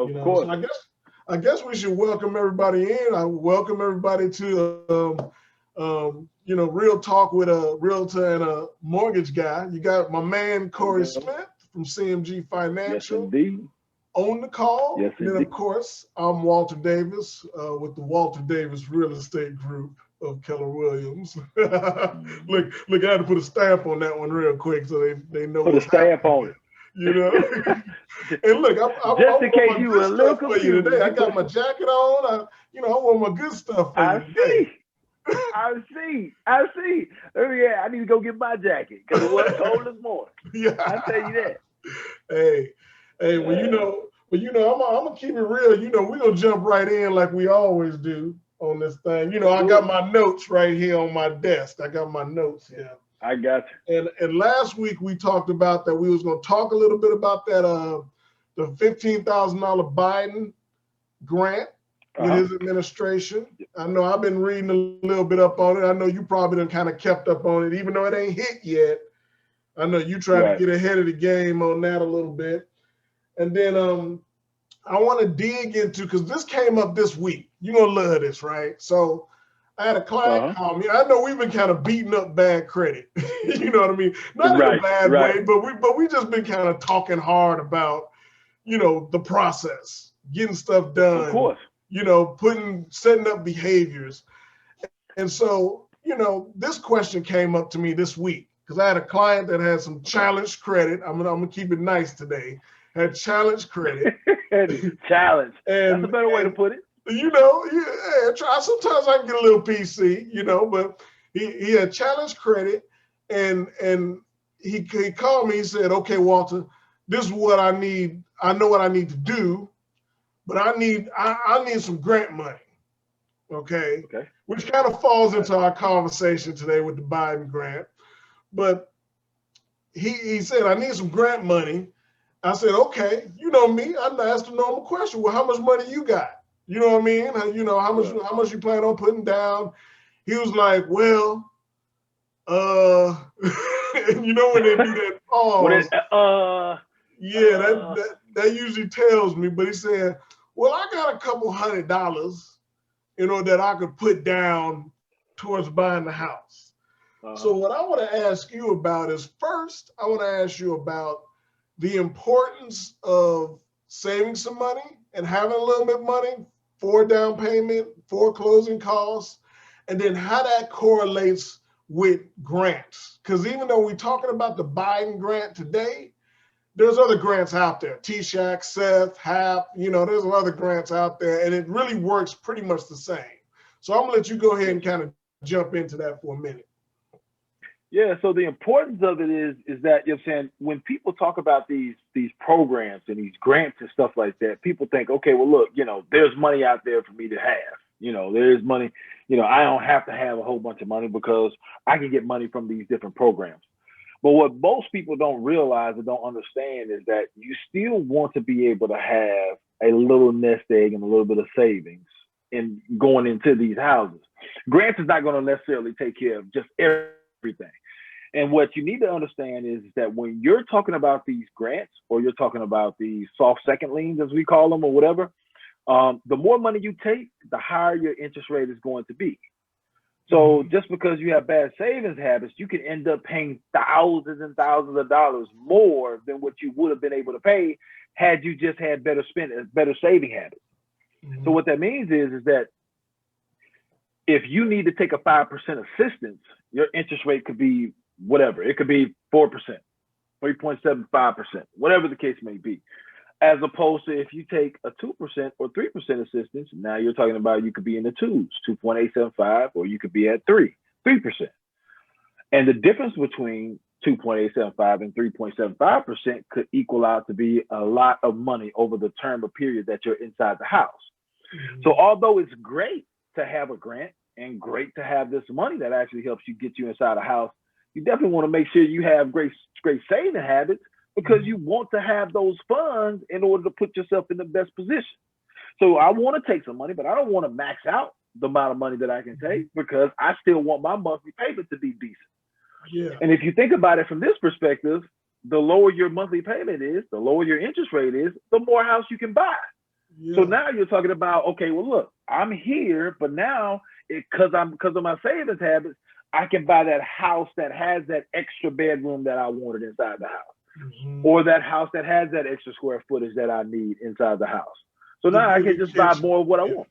You Of know, so course. I guess we should welcome everybody in. I welcome everybody to Real Talk with a realtor and a mortgage guy. You got my man There you Corey go. Smith from CMG Yes, Financial indeed. on the call. Yes, And then, of indeed. course, I'm Walter Davis with the Walter Davis Real Estate Group of Keller Williams. look, Mhm. I had to put a stamp on that one real quick so they know Put a what's stamp happening on here. You know, it. and look, Just I'm in on case my you good were a little stuff for you today. confused, I you got put. my jacket on. I want my good stuff for I you today. see. I see. I see. Oh yeah, I need to go get my jacket because it was cold this morning. I tell you Yeah. that. Hey, hey. I'm gonna keep it real. We're gonna jump right in like we always do on this thing. Let's I do got it. my notes right here on my desk. I got my notes here. I got And last week we talked about that we was gonna talk a little bit about that the $15,000 Biden grant you. with his administration. I know I've been reading a little bit up on it. I know you probably done kind of kept up on it, even though it ain't hit yet. I know you tried to Right. get ahead of the game on that a little bit. And then I want to dig into, because this came up this week. You're going to love this, right? So I had a client Uh-huh. call me. I know we've been kind of beating up bad credit. You know what I mean? Not in a Right. bad Right. way, but we just been kind of talking hard about, the process, getting stuff Of done, course. setting up behaviors. And so, this question came up to me this week because I had a client that had some Okay. challenged credit. I'm gonna keep it nice today. Had challenged credit, Challenge. That's a and better way to and put it. yeah, try. Sometimes I can get a little PC, but he had challenged credit, and he called me. He said, "Okay, Walter, this is what I need. I know what I need to do, but I need some grant money." Okay, Okay. which kind of falls Right. into our conversation today with the Biden grant. But he said, I need some grant money. I said, okay, you know me. I asked a normal question. Well, how much money you got? You know what I mean? How much Right. you plan on putting down? He was like, well, uh, and when they do that What it pause, yeah, uh that usually tells me. But he said, well, I got a couple $100, that I could put down towards buying the house. uh-huh. So what I want to ask you about is, first, I want to ask you about the importance of saving some money and having a little bit of money for down payment, for closing costs, and then how that correlates with grants. Because even though we're talking about the Biden grant today, there's other grants out there, TSHAC, Seth, HAP, there's other grants out there, and it really works pretty much the same. So I'm gonna let you go ahead Yes. and kind of jump into that for a minute. Yeah, so the importance of it is that you're saying when people talk about these programs and these grants and stuff like that, people think, okay, well look, there's money out there for me to have. There is money, I don't have to have a whole bunch of money because I can get money from these different programs. But what most people don't realize or don't understand is that you still want to be able to have a little nest egg and a little bit of savings in going into these houses. Grants is not going to necessarily take care of just everything. And what you need to understand is that when you're talking about these grants or you're talking about these soft second liens, as we call them, or whatever, the more money you take, the higher your interest rate is going to be. So just because you have bad savings habits, you can end up paying thousands and thousands of dollars more than what you would have been able to pay had you just had better saving habits. So Mhm. what that means is that if you need to take a 5% assistance, your interest rate could be whatever. It could be 4%, 3.75%, whatever the case may be. As opposed to if you take a 2% or 3% assistance, now you're talking about you could be in the twos, 2.875, or you could be at 3%. And the difference between 2.875 and 3.75% could equal out to be a lot of money over the term of period that you're inside the house. So Mhm. although it's great to have a grant and great to have this money that actually helps you get you inside a house, you definitely want to make sure you have great saving habits because you want to have those funds in order to put yourself in the best position. So I want to take some money, but I don't want to max out the amount of money that I can take because I still want my monthly payment to be decent. Yeah. And if you think about it from this perspective, the lower your monthly payment is, the lower your interest rate is, the more house you can buy. So Yeah. now you're talking about, okay, well, look, I'm here, but now because of my savings habits, I can buy that house that has that extra bedroom that I wanted inside the house, Mhm. or that house that has that extra square footage that I need inside the house. So The now I can bigger just buy kitchen. more of what I Yeah. want.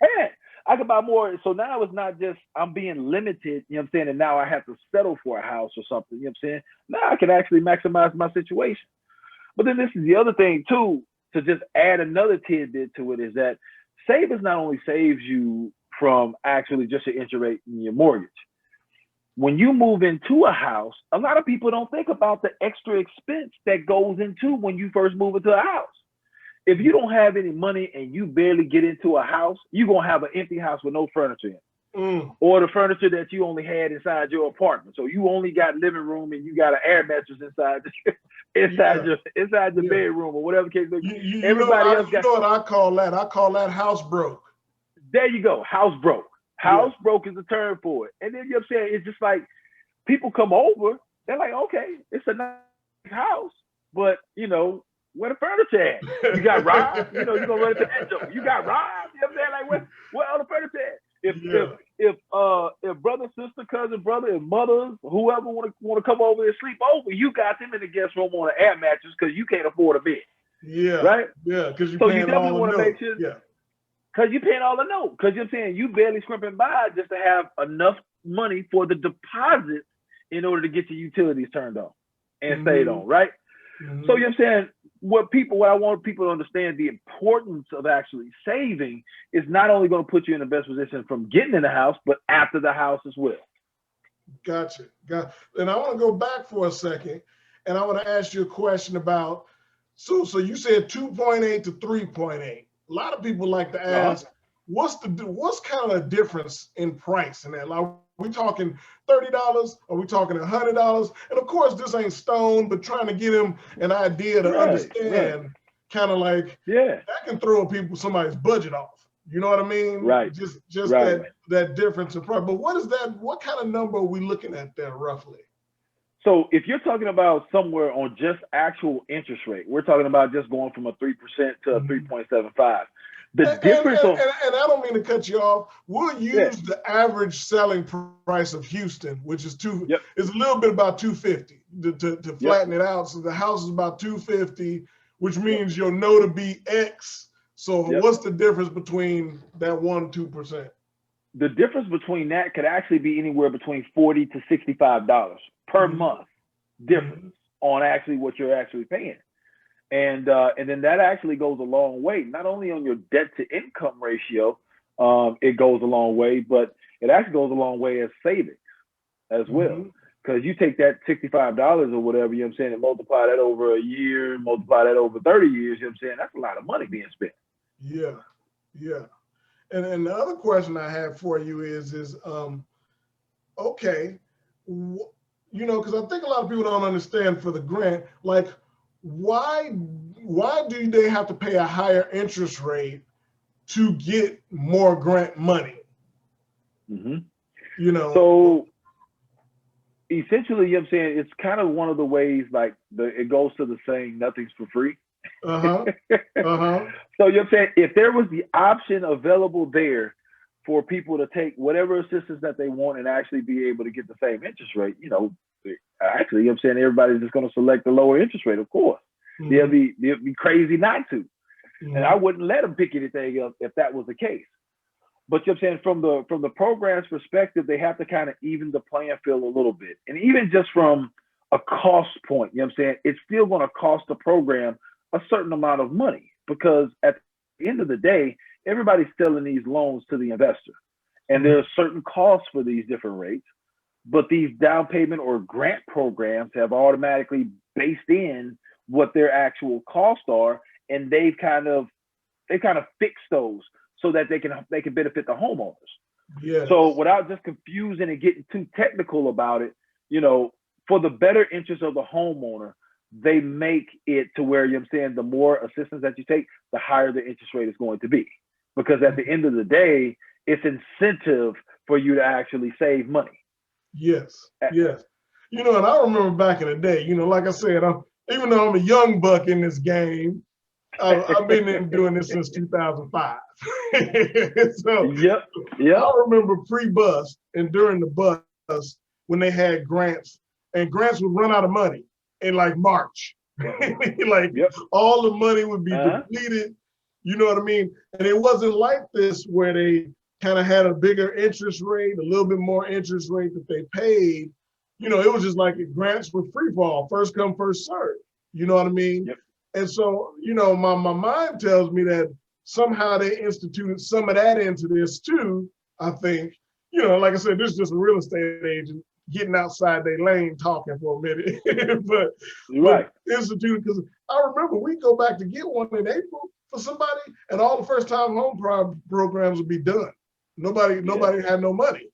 And I can buy more. So now it's not just I'm being limited, you know what I'm saying? And now I have to settle for a house or something, you know what I'm saying? Now I can actually maximize my situation. But then this is the other thing too, to just add another tidbit to it is that savings not only saves you from actually just your interest rate and your mortgage. When you move into a house, a lot of people don't think about the extra expense that goes into when you first move into a house. If you don't have any money and you barely get into a house, you're gonna have an empty house with no furniture in it. Mm. Or the furniture that you only had inside your apartment. So you only got living room and you got an air mattress inside Yeah. inside your Yeah. bedroom or whatever case. You know Everybody else you got, know what I call that? I call that house broke. there you go, house broke. Yeah. House broke is the term for it. And then you know what I'm saying? It's just like people come over, they're like, okay, it's a nice house, but where the furniture at? You got robbed, you're gonna run into that joke. You got robbed, you know what I'm saying? Like where all the furniture at? Yeah. If brother, sister, cousin, brother, and mothers, whoever wanna come over and sleep over, you got them in the guest room on an air mattress because you can't afford a bed. Yeah. Right? Yeah. Because you're So you paying definitely all the want to make note. sure, Yeah. because you're paying all the note. Because you're saying you barely scrimping by just to have enough money for the deposit in order to get your utilities turned on and stayed Mhm. on, right? Mhm. So you're saying what I want people to understand the importance of actually saving is not only going to put you in the best position from getting in the house, but after the house as well. Gotcha. And I want to go back for a second, and I want to ask you a question about. So you said 2.8 to 3.8. A lot of people like to Uh-huh. ask, what's kind of difference in price in that? Like, we talking $30? Are we talking $100? And of course, this ain't stone, but trying to get him an idea to Right. understand, kind of like Yeah. that can throw somebody's budget off. You know what I mean? Right. Just Right. that difference in price. But what is that? What kind of number are we looking at there roughly? So if you're talking about somewhere on just actual interest rate, we're talking about just going from a 3% to a 3.75. The difference on And I don't mean to cut you off. We'll yeah, use the average selling price of Houston, which is yep, is a little bit about 250 to yep, flatten it out. So the house is about 250, which yep, means your note to be X. So yep. what's the difference between that 2%? The difference between that could actually be anywhere between $40 to $65 per Mhm. month difference on actually what you're actually paying. And then that actually goes a long way, not only on your debt to income ratio, it goes a long way, but it actually goes a long way as savings as well. Mhm. Because you take that $65 or whatever, you know what I'm saying, and multiply that over a year, multiply that over 30 years, you know what I'm saying, that's a lot of money being spent. Yeah, yeah. And the other question I have for you is okay, because I think a lot of people don't understand for the grant, like why do they have to pay a higher interest rate to get more grant money? Mm-hmm. You know. So essentially, you know what I'm saying, it's kind of one of the ways, like it goes to the saying, nothing's for free. Uh-huh. Uh-huh. So you know what I'm saying, if there was the option available there for people to take whatever assistance that they want and actually be able to get the same interest rate, actually, you know what I'm saying, everybody's just going to select the lower interest rate, of course. Mhm. They'd be crazy not to. Mhm. And I wouldn't let them pick anything up if that was the case. But you know what I'm saying, from the program's perspective, they have to kind of even the playing field a little bit. And even just from a cost point, you know what I'm saying, it's still going to cost the program a certain amount of money because at the end of the day, everybody's selling these loans to the investor. And there are certain costs for these different rates, but these down payment or grant programs have automatically based in what their actual costs are, and they kind of fixed those so that they can benefit the homeowners. Yes. So without just confusing and getting too technical about it, for the better interest of the homeowner, they make it to where, you know what I'm saying, the more assistance that you take, the higher the interest rate is going to be. Because at the end of the day, it's incentive for you to actually save money. Yes. Yes. And I remember back in the day, like I said, even though I'm a young buck in this game, I've been doing this since 2005. So Yep. Yep. I remember pre-bust and during the bust when they had grants, and grants would run out of money in like March. Like Yep. all the money would be Uh-huh. depleted. You know what I mean? And it wasn't like this where they kind of had a bigger interest rate, a little bit more interest rate that they paid. You know, it was just like grants were free fall, first come, first serve. You know what I mean? Yep. And so, you know, my mind tells me that somehow they instituted some of that into this too. I think, you know, like I said, this is just a real estate agent getting outside their lane talking for a minute. but You're right. instituted, because I remember we go back to get one in April for somebody, and all the first time home programs would be done. Nobody had no money.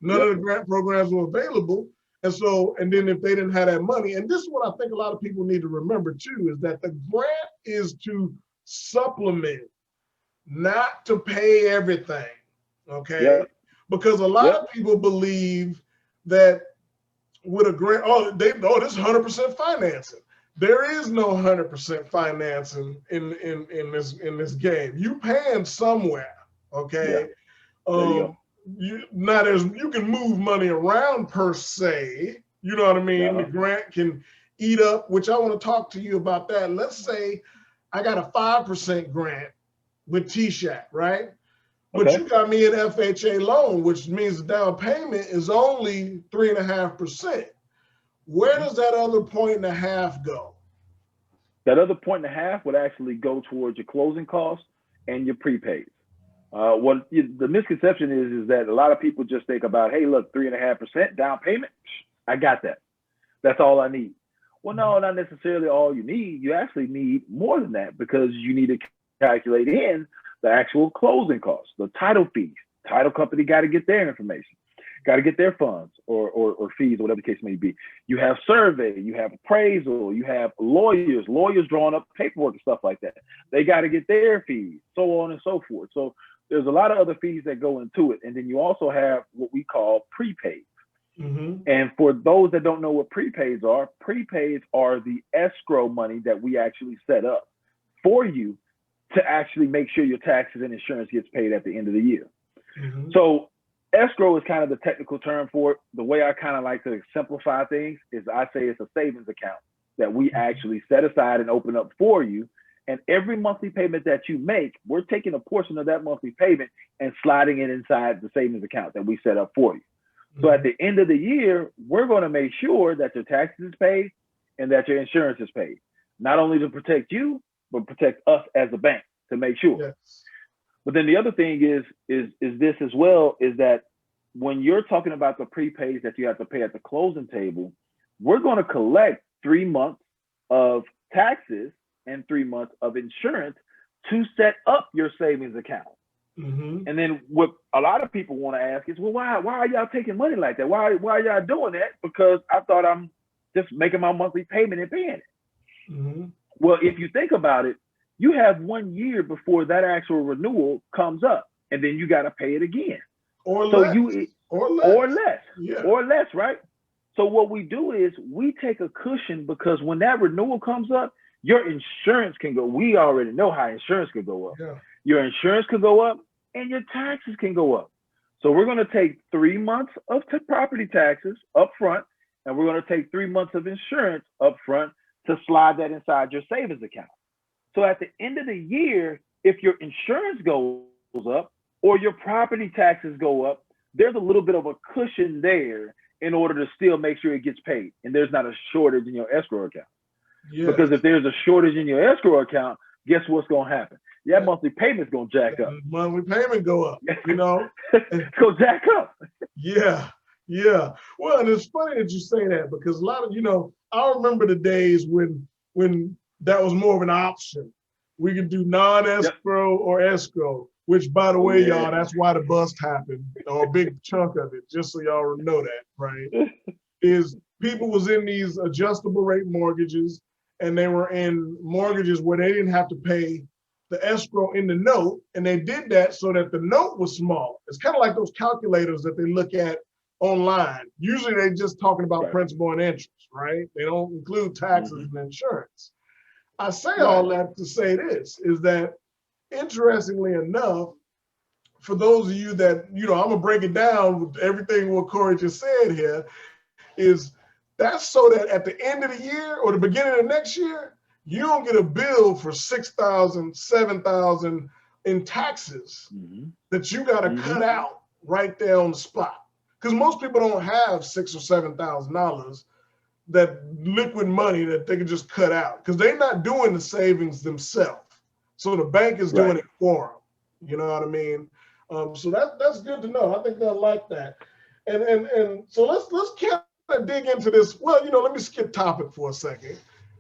None of the grant programs were available. And so, and then if they didn't have that money, and this is what I think a lot of people need to remember too, is that the grant is to supplement, not to pay everything. Okay. Yep. Because a lot of people believe that with a grant, this is 100% financing. There is no 100% financing in this game. You paying somewhere. Okay. Yeah. There you go. You can move money around per se, you know what I mean? The grant can eat up, which I want to talk to you about that. Let's say I got a 5% grant with T-Shack, right? But you got me an FHA loan, which means the down payment is only 3.5%. Where does that other 1.5 go? That other 1.5 would actually go towards your closing costs and your prepaids. What the misconception is that a lot of people just think about, hey, look, 3.5% down payment, I got that. That's all I need. Well, no, not necessarily all you need. You actually need more than that, because you need to calculate in the actual closing costs, the title fees. Title company got to get their information, got to get their funds or fees, or whatever the case may be. You have survey, you have appraisal, you have lawyers drawing up paperwork and stuff like that. They got to get their fees, so on and so forth. So there's a lot of other fees that go into it. And then you also have what we call prepaids. Mm-hmm. And for those that don't know what prepaids are the escrow money that we actually set up for you to actually make sure your taxes and insurance gets paid at the end of the year. Mm-hmm. So escrow is kind of the technical term for it. The way I kind of like to simplify things is I say it's a savings account that we actually set aside and open up for you. And every monthly payment that you make, we're taking a portion of that monthly payment and sliding it inside the savings account that we set up for you. Mm-hmm. So at the end of the year, we're going to make sure that your taxes is paid and that your insurance is paid, not only to protect you, but protect us as a bank to make sure. Yes. But then the other thing is this as well, is that when you're talking about the prepaids that you have to pay at the closing table, we're going to collect 3 months of taxes and 3 months of insurance to set up your savings account. Mm-hmm. And then what a lot of people want to ask is, well, why are y'all taking money like that? Why are y'all doing that? Because I thought I'm just making my monthly payment and paying it. Mm-hmm. Well, if you think about it, you have 1 year before that actual renewal comes up, and then you got to pay it again. Or less. Or less, right? So what we do is we take a cushion, because when that renewal comes up, your insurance can go. We already know how insurance can go up. Yeah. Your insurance could go up and your taxes can go up. So we're going to take 3 months of property taxes up front, and we're going to take 3 months of insurance up front to slide that inside your savings account. So at the end of the year, if your insurance goes up or your property taxes go up, there's a little bit of a cushion there in order to still make sure it gets paid and there's not a shortage in your escrow account. Yes. Because if there's a shortage in your escrow account, guess what's going to happen? Your monthly payment's going to jack up. Monthly payment go up, you know? It's going to jack up. Yeah. Well, and it's funny that you say that, because a lot of, I remember the days when that was more of an option. We could do non-escrow or escrow, which, by the way, y'all, that's why the bust happened, or a big chunk of it, just so y'all know that, right? Is people was in these adjustable rate mortgages, and they were in mortgages where they didn't have to pay the escrow in the note, and they did that so that the note was small. It's kind of like those calculators that they look at online. Usually they just talking about principal and interest, right? They don't include taxes and insurance. I say Right. all that to say this is that, interestingly enough, for those of you that, I'm gonna break it down with everything what Corey just said here, is that's so that at the end of the year or the beginning of next year, you don't get a bill for 6,000, 7,000 in taxes that you got to cut out right there on the spot. Because most people don't have $6,000 or $7,000 that liquid money that they can just cut out because they're not doing the savings themselves. So the bank is doing it for them. You know what I mean? So that's good to know. I think they'll like that. And so let's kind of dig into this. Well, let me skip topic for a second.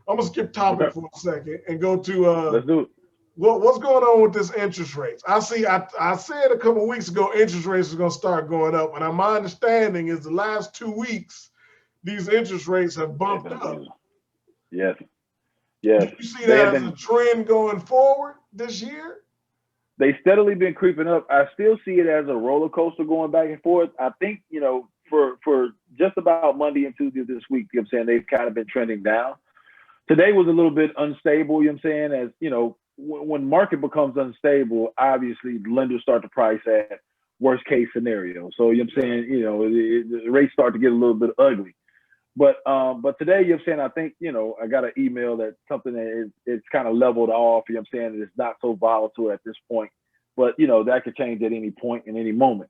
I'm gonna skip topic for a second and go to let's do it. What's going on with this interest rates? I said a couple of weeks ago interest rates are gonna start going up, and my understanding is the last 2 weeks these interest rates have bumped up. Yes. Yes. Do you see that as a trend going forward this year? They steadily been creeping up. I still see it as a roller coaster going back and forth. I think, for just about Monday and Tuesday this week, they've kind of been trending down. Today was a little bit unstable, as, when market becomes unstable, obviously lenders start to price at worst case scenario. So, the rates start to get a little bit ugly. But today, I think, I got an email that something that it's kind of leveled off, and it's not so volatile at this point. But, that could change at any point in any moment.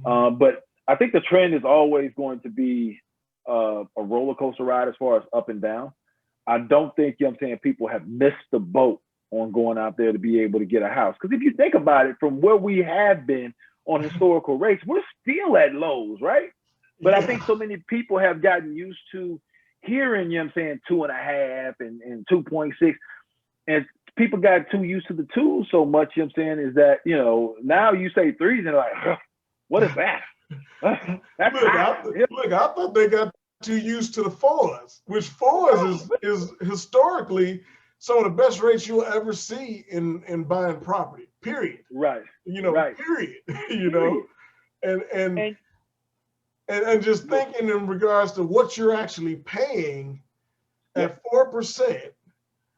But I think the trend is always going to be a roller coaster ride as far as up and down. I don't think, people have missed the boat on going out there to be able to get a house. Because if you think about it, from where we have been on historical rates, we're still at lows, right? But I think so many people have gotten used to hearing, 2.5 and 2.6. And people got too used to the twos so much, is that, now you say threes and they're like, huh, what is that? Look, I thought they got too used to the fours, which fours is historically some of the best rates you'll ever see in buying property, period. Right. Period. And just thinking in regards to what you're actually paying at 4%.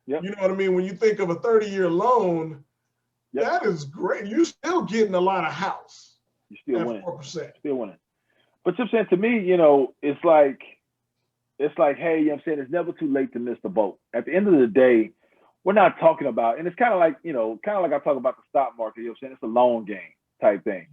You know what I mean? When you think of a 30-year loan, that is great. You're still getting a lot of house. You're still winning. 4%. Still winning. But to me, it's like, hey, it's never too late to miss the boat. At the end of the day, we're not talking about, and it's kind of like I talk about the stock market, it's a long game type thing.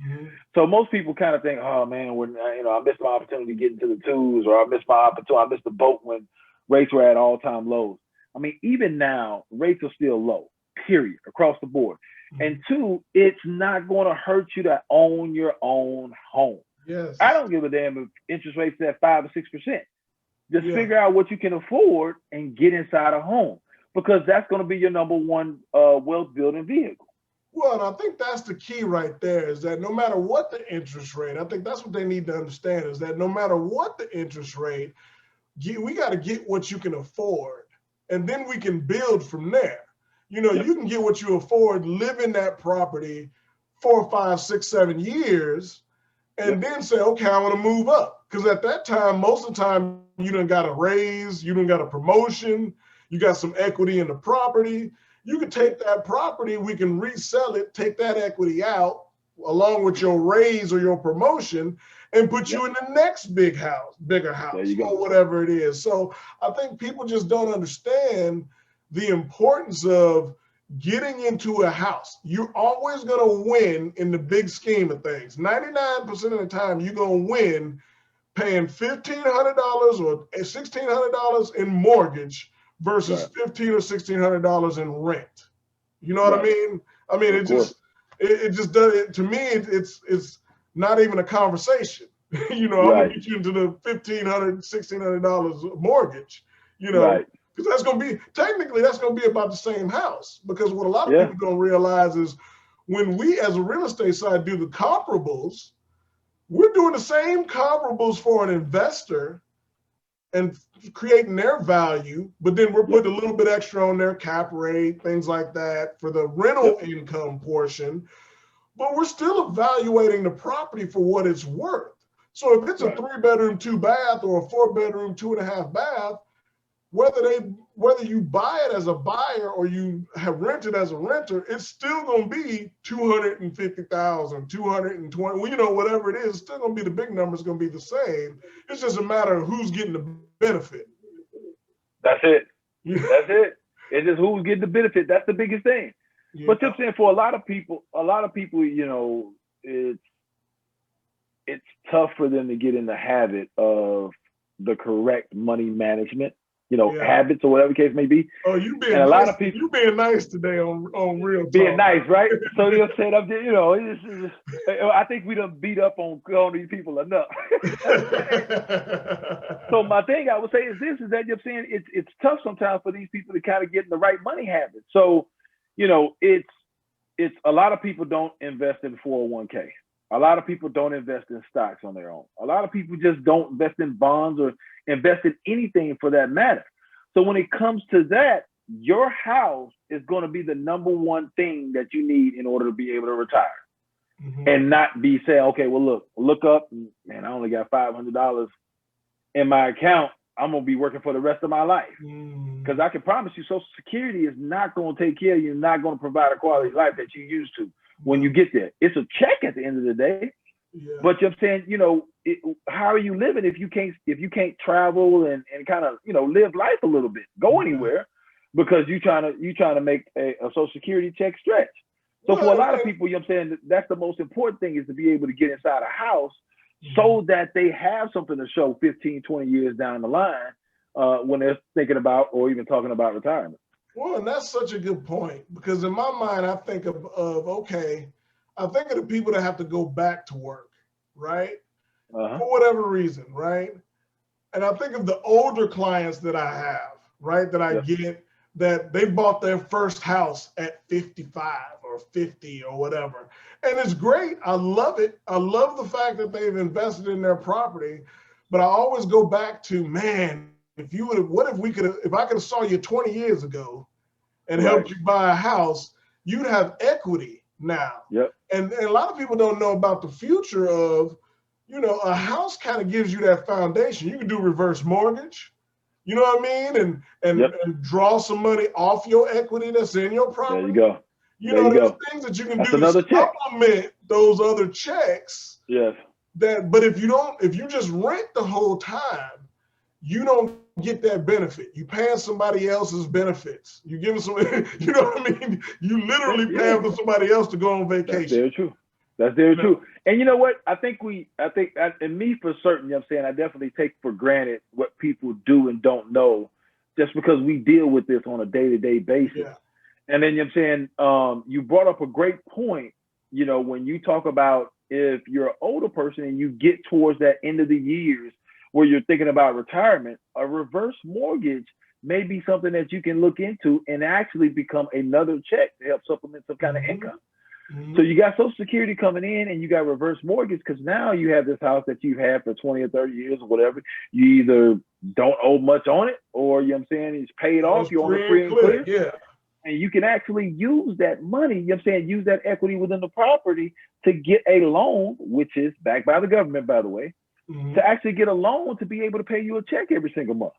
So most people kind of think, oh man, I missed my opportunity to get into the twos, or I missed the boat when rates were at all-time lows. I mean, even now, rates are still low, period, across the board. And two, it's not going to hurt you to own your own home. Yes. I don't give a damn if interest rates are at 5 or 6%. Just figure out what you can afford and get inside a home, because that's going to be your number one wealth building vehicle. Well, and I think that's the key right there, is that no matter what the interest rate, I think that's what they need to understand, is that no matter what the interest rate, we got to get what you can afford, and then we can build from there. You can get what you afford, live in that property 4, 5, 6, 7 years, and then say, okay, I want to move up. Because at that time, most of the time, you done got a raise, you done got a promotion, you got some equity in the property. You can take that property, we can resell it, take that equity out along with your raise or your promotion, and put you in the next bigger house, or whatever it is. So I think people just don't understand the importance of getting into a house. You're always going to win in the big scheme of things. 99% of the time, you're going to win paying $1,500 or $1,600 in mortgage versus $1,500 or $1,600 in rent. You know what I mean? I mean, it just does it to me. It's not even a conversation. I'm gonna get you into the $1,500, $1,600 mortgage. Because that's gonna be about the same house. Because what a lot of people don't realize is when we as a real estate side do the comparables, we're doing the same comparables for an investor and creating their value, but then we're putting a little bit extra on their cap rate, things like that for the rental income portion, but we're still evaluating the property for what it's worth. So if it's a 3-bedroom, 2-bath or a 4-bedroom, 2.5 bath, whether you buy it as a buyer or you have rented as a renter, it's still going to be 250,000, 220, well, you know, whatever it is, it's still going to be the big number is going to be the same. It's just a matter of who's getting the benefit. That's it. Yeah. That's it. It's just who's getting the benefit. That's the biggest thing. Yeah. But I'm saying for a lot of people, you know, it's tough for them to get in the habit of the correct money management, you know, habits or whatever the case may be. Oh, you being and a nice, lot of people, you being nice today on Real Talk. Being nice, right? So you're saying, you know, I think we done beat up on these people enough. So my thing I would say is this: is that you're saying it's tough sometimes for these people to kind of get in the right money habits. So, you know, it's a lot of people don't invest in 401k. A lot of people don't invest in stocks on their own. A lot of people just don't invest in bonds or invest in anything for that matter. So when it comes to that, your house is going to be the number one thing that you need in order to be able to retire. Mm-hmm. And not be saying, okay, well, look up, man, I only got $500 in my account. I'm going to be working for the rest of my life. Because I can promise you, Social Security is not going to take care of you, not going to provide a quality of life that you used to when you get there. It's a check at the end of the day. Yeah. But you're saying, you know, how are you living if you can't travel and kind of, you know, live life a little bit, go anywhere, because you trying to make a Social Security check stretch. So for a lot of people, you know what I'm saying, that's the most important thing, is to be able to get inside a house so that they have something to show 15, 20 years down the line when they're thinking about or even talking about retirement. Well, and that's such a good point, because in my mind, I think of the people that have to go back to work, right? For whatever reason, right? And I think of the older clients that I have, right? That I get, that they bought their first house at 55 or 50 or whatever. And it's great. I love it. I love the fact that they've invested in their property. But I always go back to, man, if I could have saw you 20 years ago and helped you buy a house, you'd have equity now. Yep. And a lot of people don't know about the future of, you know, a house kind of gives you that foundation. You can do reverse mortgage, you know what I mean? And draw some money off your equity that's in your property. There you go. There's things that you can do to supplement those other checks. Yes. But if you just rent the whole time, you don't get that benefit. You paying somebody else's benefits. You giving some, you know what I mean? You literally paying for somebody else to go on vacation. That's very true. That's very true. And you know what? I think and me for certain, you know what I'm saying, I definitely take for granted what people do and don't know, just because we deal with this on a day-to-day basis. Yeah. And then, you know what I'm saying, you brought up a great point, you know, when you talk about if you're an older person and you get towards that end of the years where you're thinking about retirement, a reverse mortgage may be something that you can look into and actually become another check to help supplement some kind of income. Mm-hmm. So you got Social Security coming in and you got reverse mortgage, because now you have this house that you've had for 20 or 30 years or whatever. You either don't owe much on it, or, you know what I'm saying, it's paid off, you're on the free and clear. Yeah. And you can actually use that money, you know what I'm saying, use that equity within the property to get a loan, which is backed by the government, by the way, to actually get a loan to be able to pay you a check every single month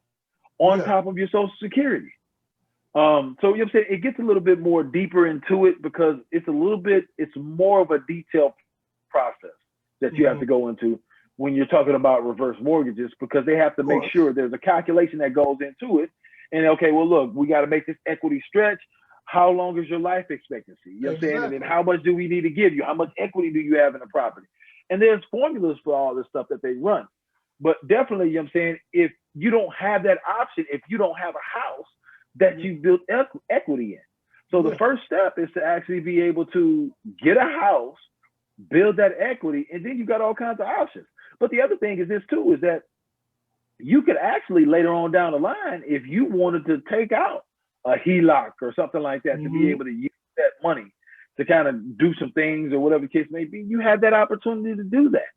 on top of your Social Security. So you know what I'm saying, it gets a little bit more deeper into it, because it's more of a detailed process that you have to go into when you're talking about reverse mortgages, because they have to make sure there's a calculation that goes into it. And okay, well, look, we got to make this equity stretch. How long is your life expectancy? You know what I'm saying? And then how much do we need to give you? How much equity do you have in the property? And there's formulas for all this stuff that they run. But definitely, you know what I'm saying, if you don't have that option, if you don't have a house that you built equity in. So the first step is to actually be able to get a house, build that equity, and then you got all kinds of options. But the other thing is this too, is that you could actually later on down the line, if you wanted to take out a HELOC or something like that, to be able to use that money to kind of do some things or whatever the case may be, you have that opportunity to do that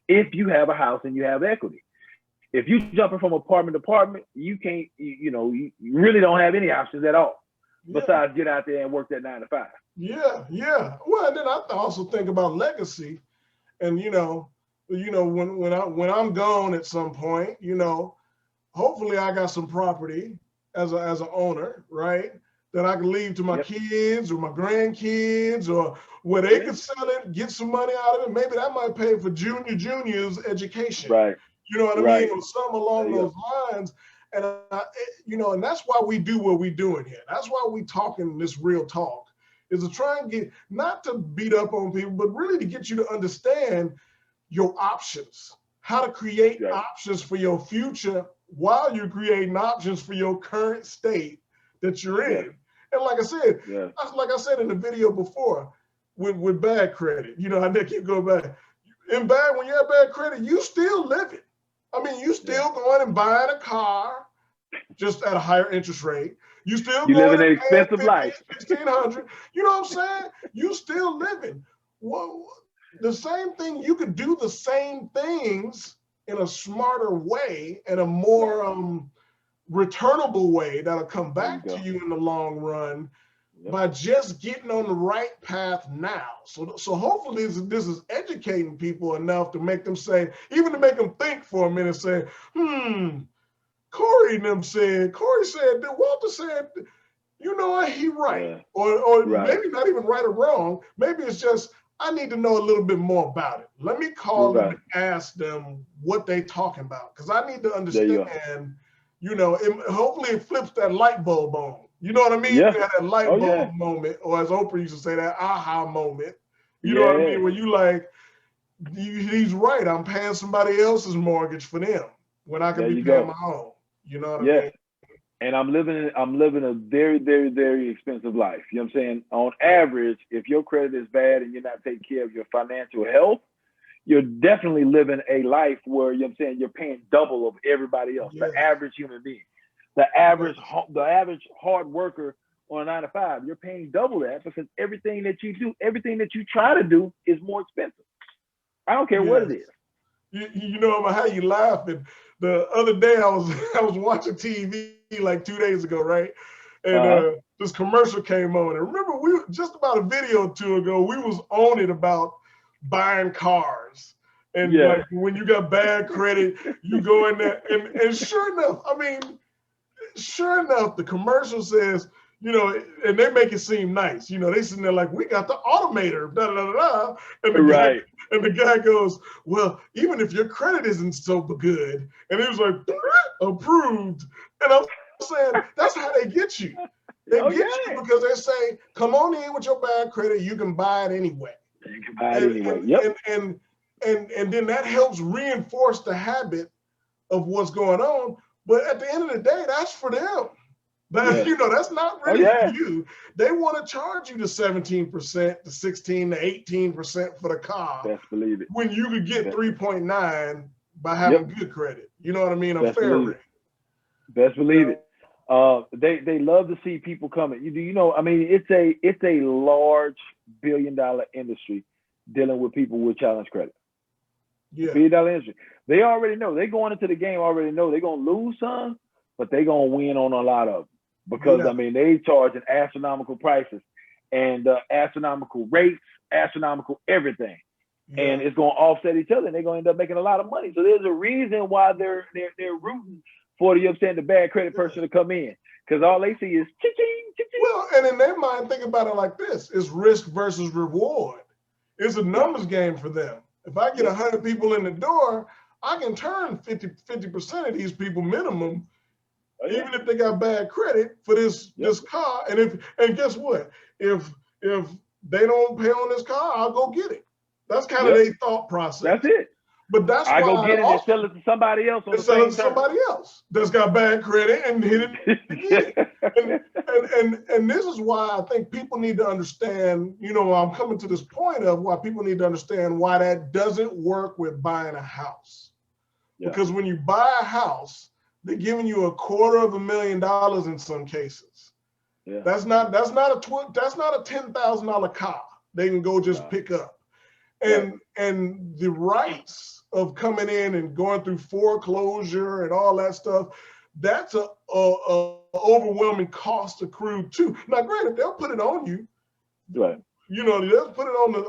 if you have a house and you have equity. If you jumping from apartment to apartment, you can't, you really don't have any options at all besides get out there and work that 9 to 5. Yeah. Well, and then I also think about legacy, and when I'm gone at some point, hopefully I got some property as an owner, right? That I can leave to my Yep. kids or my grandkids, or where they Yeah. could sell it, get some money out of it. Maybe that might pay for junior's education. Right. You know what I mean? Right. Or something There along you those go. lines. And and that's why we do what we doing here. That's why we talking this real talk, is to try and get, not to beat up on people, but really to get you to understand your options, how to create Right. options for your future while you're creating options for your current state that you're Yes. in. And Yes. like I said in the video before, with bad credit, I keep going back. When you have bad credit, you still living. I mean, you Yeah. still going and buying a car just at a higher interest rate. You still You live going an and paying expensive 15, life. 1600. You know what I'm saying? You still living. Well, the same thing, you could do the same things in a smarter way and a Right. more returnable way that'll come There you back to go. you in the long run Yep. by just getting on the right path now. So hopefully this is educating people enough to make them say, even to make them think for a minute, say, Corey said, Walter said, you know what, he right. Yeah. Or Right. maybe not even right or wrong. Maybe it's just, I need to know a little bit more about it. Let me call them Right. and ask them what they talking about. Because I need to There you go. understand, hopefully it flips that light bulb on. You know what I mean? Yeah. You had that Oh light yeah. bulb moment, or as Oprah used to say, that aha moment. You know what I Yeah. mean? Where you like, he's right. I'm paying somebody else's mortgage for them when I could There be you paying go. my own. You know what I Yes. mean? And I'm living a very, very, very expensive life. You know what I'm saying? On average, if your credit is bad and you're not taking care of your financial health, you're definitely living a life where, you know what I'm saying, you're paying double of everybody else, the Yes. average human being. The average hard worker on a 9 to 5, you're paying double that because everything that you do, everything that you try to do is more expensive. I don't care what Yes. it is. You know how you laughing. The other day I was I was watching TV like 2 days ago, right? And Uh-huh. this commercial came on. And remember, we just about a video or two ago, we was on it about buying cars. And Yeah. like when you got bad credit, you go in there and sure enough, the commercial says, and they make it seem nice. They sitting there like, we got the automator, da da da da. And the guy Right. and the guy goes, well, even if your credit isn't so good, and he was like, approved. And I'm saying that's how they get you. They Oh get you yeah. because they say, come on in with your bad credit, you can buy it anyway. You can buy it And anyway. and Yep. and then that helps reinforce the habit of what's going on. But at the end of the day, that's for them. Yeah. That's not Oh really for yeah. you. They want to charge you the 17%, the 16, the 18% for the car Best believe it. when you could get Best, 3.9 by having yep. good credit. You know what I mean? A Best fair believe rate. it. Best You believe know? it. They love to see people coming. I mean, it's a large $1 billion industry dealing with people with challenge credit. Yeah. $1 billion industry. They already know. They going into the game already know they're gonna lose some, but they're gonna win on a lot of them. Because Yeah. I mean, they charging astronomical prices and astronomical rates, astronomical everything. And Yeah. it's going to offset each other, and they're going to end up making a lot of money. So there's a reason why they're rooting for the bad credit person to come in, because all they see is cha-ching, cha-ching. Well, and in their mind, think about it like this: it's risk versus reward. It's a Yeah. numbers game for them. If I get Yeah. 100 people in the door, I can turn 50% of these people minimum, Oh, yeah. even if they got bad credit for this Yep. car. And guess what? If they don't pay on this car, I'll go get it. That's kind of Yep. their thought process. That's it. But that's I why go get it and also sell it to somebody else on and the sell it same to terms. somebody else that's got bad credit and hit it to get it. And this is why I think people need to understand, I'm coming to this point of why people need to understand why that doesn't work with buying a house. Yeah. Because when you buy a house, they're giving you $250,000 in some cases. Yeah. That's not a $10,000 car they can go just pick up. And the rights of coming in and going through foreclosure and all that stuff, that's a overwhelming cost accrued too. Now, granted, they'll put it on you. Right. They'll put it on the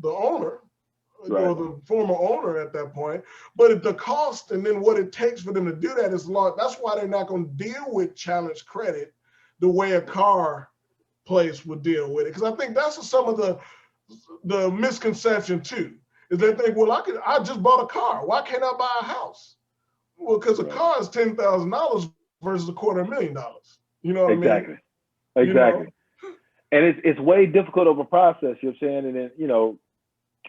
owner, Right. or the former owner at that point. But the cost and then what it takes for them to do that is large. That's why they're not going to deal with challenge credit the way a car place would deal with it. Because I think that's some of the misconception too, is they think, well, I just bought a car. Why can't I buy a house? Well, because a Right. car is $10,000 versus $250,000. You know what I mean? Exactly. You know? Exactly. And it's way difficult of a process, you know what I'm saying? And then, you know,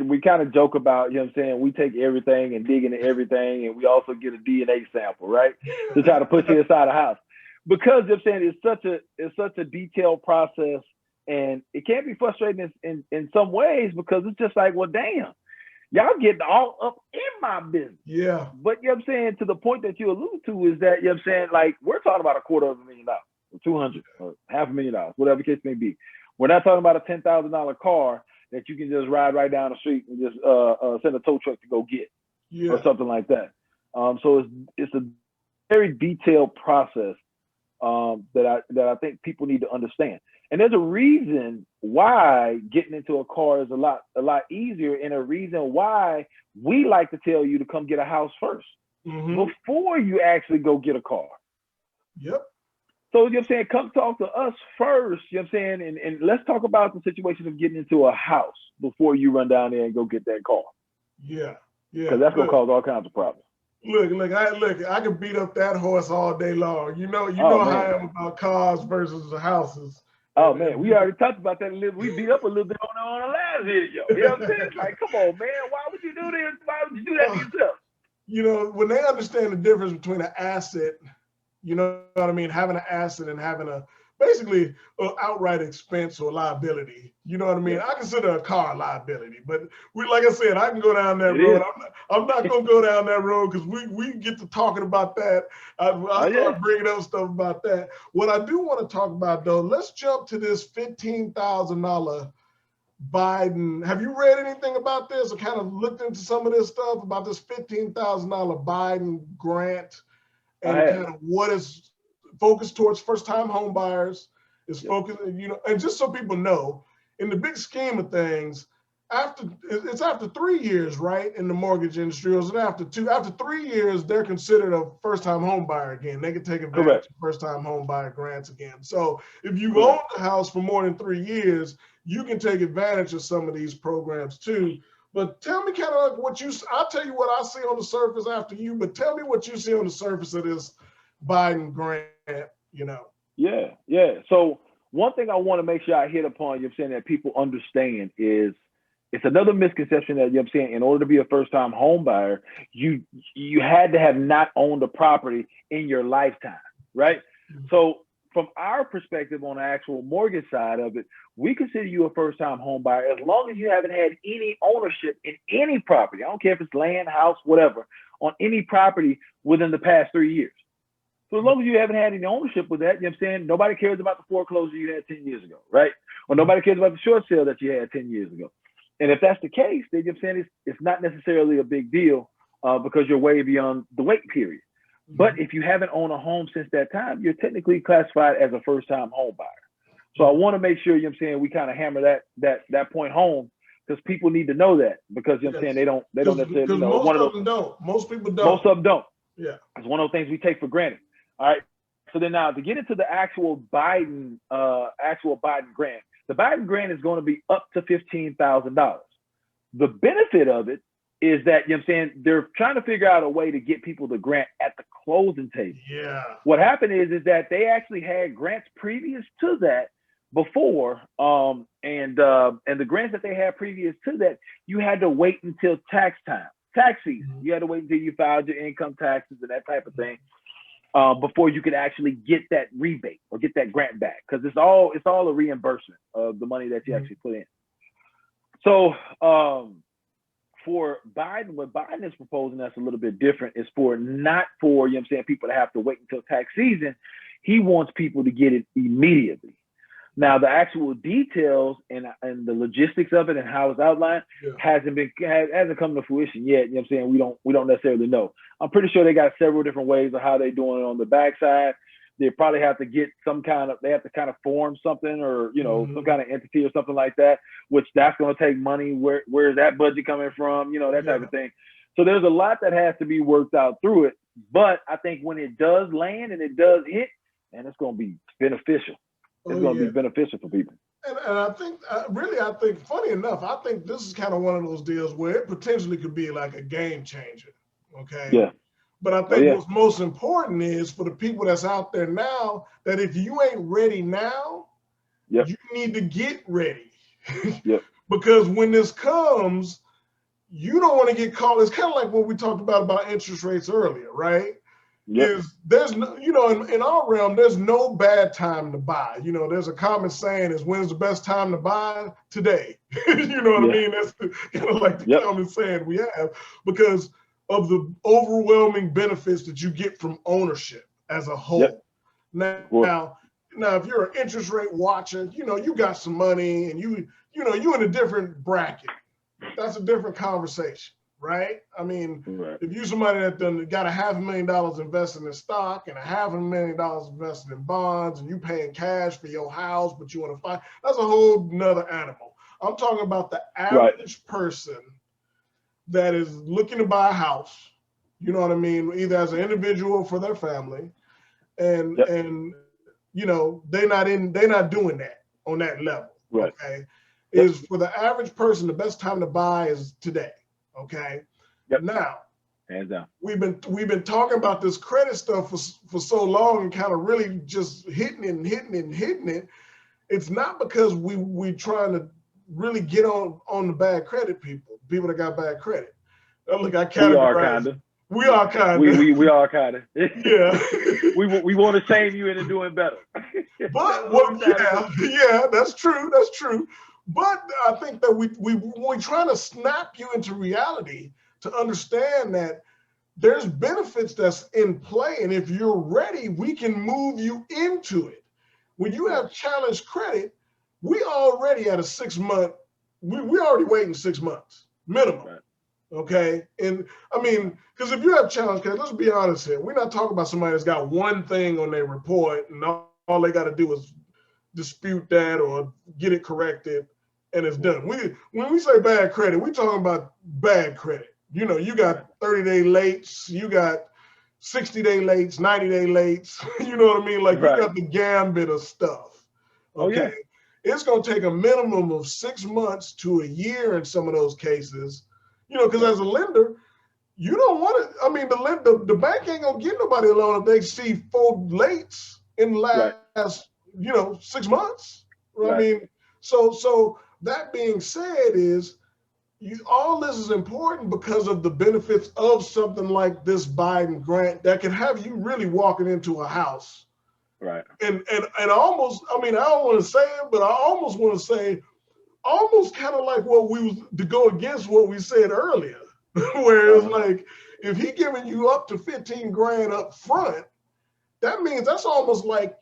we kind of joke about, you know what I'm saying, we take everything and dig into everything, and we also get a DNA sample, right? To try to put you inside a house. Because, you know what I'm saying, it's such a detailed process, and it can be frustrating in some ways, because it's just like, well, damn, y'all getting all up in my business. Yeah. But, you know what I'm saying, to the point that you allude to is that, you know what I'm saying, like, we're talking about $250,000, or 200, or $500,000, whatever the case may be. We're not talking about a $10,000 car that you can just ride right down the street and just send a tow truck to go get, or something like that. So it's a very detailed process that I think people need to understand. And there's a reason why getting into a car is a lot easier, and a reason why we like to tell you to come get a house first before you actually go get a car. Yep. So, you know what I'm saying, come talk to us first, you know what I'm saying, and let's talk about the situation of getting into a house before you run down there and go get that car. Yeah. Yeah. Because that's going to cause all kinds of problems. Look, I can beat up that horse all day long. You know how I am about cars versus the houses. Oh, man, we already talked about that a little. We beat up a little bit on the last video. You know what I'm saying? It's like, come on, man, why would you do this? Why would you do that to yourself? You know, when they understand the difference between an asset, you know what I mean, having an asset and having basically an outright expense or liability. You know what I mean? Yeah. I consider a car a liability, but like I said, I can go down that road. I'm not going to go down that road, because we get to talking about that. I start bringing up stuff about that. What I do want to talk about, though, let's jump to this $15,000 Biden. Have you read anything about this, or kind of looked into some of this stuff about this $15,000 Biden grant? And kind of what is focused towards first-time home buyers, is focused, you know, and just so people know, in the big scheme of things, it's after 3 years, right, in the mortgage industry, or is it after 2? After 3 years, they're considered a first-time home buyer again. They can take advantage of first-time home buyer grants again. So if you've owned the house for more than 3 years, you can take advantage of some of these programs too. But tell me kind of like I'll tell you what I see on the surface after you, but tell me what you see on the surface of this Biden grant, you know. Yeah. So one thing I want to make sure I hit upon, you're saying, that people understand is, it's another misconception that, you're saying, in order to be a first-time home buyer, you had to have not owned a property in your lifetime, right? So from our perspective on the actual mortgage side of it, we consider you a first-time home buyer as long as you haven't had any ownership in any property. I don't care if it's land, house, whatever, on any property within the past 3 years. So as long as you haven't had any ownership with that, you know what I'm saying, nobody cares about the foreclosure you had 10 years ago, right? Or nobody cares about the short sale that you had 10 years ago. And if that's the case, then, you know what I'm saying, it's not necessarily a big deal because you're way beyond the wait period. But if you haven't owned a home since that time, you're technically classified as a first-time home buyer. So I want to make sure, you know what I'm saying, we kind of hammer that point home, because people need to know that, because, you know what I'm saying, they don't necessarily know. Most of them don't. Most people don't. Most of them don't. Yeah. It's one of those things we take for granted. All right. So then now to get into the actual Biden grant, the Biden grant is going to be up to $15,000. The benefit of it is that, you know what I'm saying, they're trying to figure out a way to get people the grant at the closing table. Yeah. What happened is that they actually had grants previous to that before, and the grants that they had previous to that, you had to wait until tax season. You had to wait until you filed your income taxes and that type of thing before you could actually get that rebate or get that grant back, because it's all a reimbursement of the money that you actually put in. So for Biden, what Biden is proposing that's a little bit different is not for, you know what I'm saying, people to have to wait until tax season. He wants people to get it immediately. Now, the actual details and the logistics of it and how it's outlined hasn't come to fruition yet. You know what I'm saying? We don't necessarily know. I'm pretty sure they got several different ways of how they're doing it on the backside, They probably have to get they have to kind of form something, or, you know, some kind of entity or something like that, which that's going to take money. Where's that budget coming from? You know, that type of thing. So there's a lot that has to be worked out through it. But I think when it does land and it does hit, and it's going to be beneficial. It's going to be beneficial for people. And I think, I think, funny enough, I think this is kind of one of those deals where it potentially could be like a game changer. Okay. Yeah. But I think what's most important is for the people that's out there now, that if you ain't ready now, you need to get ready. Because when this comes, you don't want to get caught. It's kind of like what we talked about interest rates earlier, right? Is there's no, you know, in our realm, there's no bad time to buy. You know, there's a common saying is, when's the best time to buy? Today. You know what I mean? That's kind of like the common saying we have, because of the overwhelming benefits that you get from ownership as a whole. Now, if you're an interest rate watcher, you know, you got some money and you know, you in a different bracket. That's a different conversation. Right? I mean, if you're somebody that got $500,000 invested in stock and $500,000 invested in bonds, and you paying cash for your house, but you want to find, that's a whole nother animal. I'm talking about the average person that is looking to buy a house, you know what I mean, either as an individual or for their family, and you know, they're not doing that on that level. Okay, is for the average person, the best time to buy is today. Okay. Now, hands down. We've been talking about this credit stuff for so long, and kind of really just hitting it. It's not because we trying to really get on the bad credit people that got bad credit. Look, I categorize. We are kind of. We are kind of. Yeah. we want to shame you into doing better. But yeah, that's true. That's true. But I think that we're trying to snap you into reality to understand that there's benefits that's in play. And if you're ready, we can move you into it. When you have challenged credit, we already at a 6 month, we already waiting 6 months minimum. Right. Okay. And I mean, because if you have challenged credit, let's be honest here. We're not talking about somebody that's got one thing on their report and all they got to do is dispute that or get it corrected, and it's done. When we say bad credit, we're talking about bad credit. You know, you got 30-day lates, you got 60-day lates, 90-day lates. You know what I mean? Like you got the gambit of stuff. Okay. It's going to take a minimum of 6 months to a year in some of those cases. You know, because as a lender, you don't want to. I mean, the bank ain't gonna give nobody a loan if they see 4 lates in the last 6 months. Right. I mean, so. That being said, all this is important because of the benefits of something like this Biden grant that can have you really walking into a house. Right. And almost, I mean, I don't want to say it, but I almost want to say almost kind of like what we was to go against what we said earlier, where it's like, if he giving you up to 15 grand up front, that means that's almost like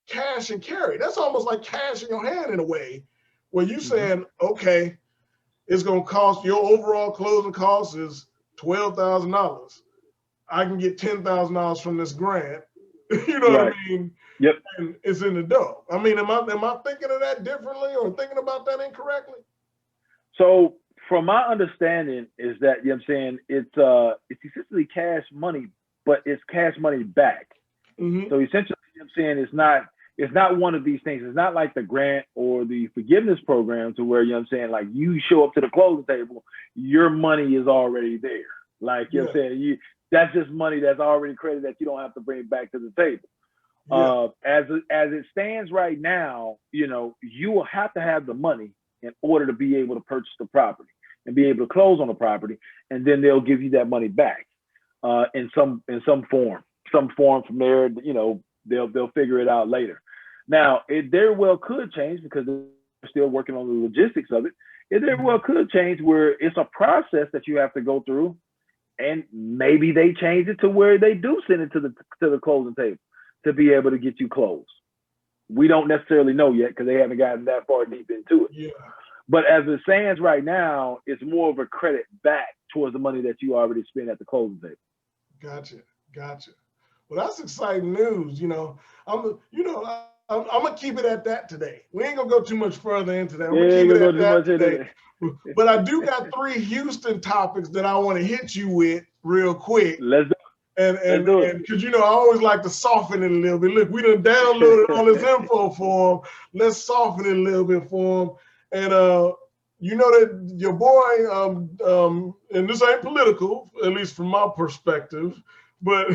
cash and carry. That's almost like cash in your hand in a way. Well, you saying, okay, it's going to cost, your overall closing cost is $12,000. I can get $10,000 from this grant. You know what I mean? Yep. And it's in the dough. I mean, am I thinking of that differently or thinking about that incorrectly? So from my understanding is that, you know what I'm saying, it's essentially cash money, but it's cash money back. Mm-hmm. So essentially, you know what I'm saying, it's not one of these things. It's not like the grant or the forgiveness program to where, you know what I'm saying, like you show up to the closing table, your money is already there. Like, you know what I'm saying, that's just money that's already credited that you don't have to bring back to the table. As it stands right now, you know, you will have to have the money in order to be able to purchase the property and be able to close on the property, and then they'll give you that money back in some form from there. You know, they'll figure it out later. Now, it very well could change because they're still working on the logistics of it. It very well could change where it's a process that you have to go through, and maybe they change it to where they do send it to the closing table to be able to get you closed. We don't necessarily know yet because they haven't gotten that far deep into it. Yeah. But as it stands right now, it's more of a credit back towards the money that you already spent at the closing table. Gotcha. Well, that's exciting news. I'm gonna keep it at that today. We ain't gonna go too much further into that. I'm Yeah, gonna ain't keep it gonna go at too that much into today. that. But I do got 3 Houston topics that I want to hit you with real quick. Let's do And it. Let's do it. because I always like to soften it a little bit. Look, we done downloaded all this info for them. Let's soften it a little bit for them. And you know that your boy, and this ain't political, at least from my perspective, but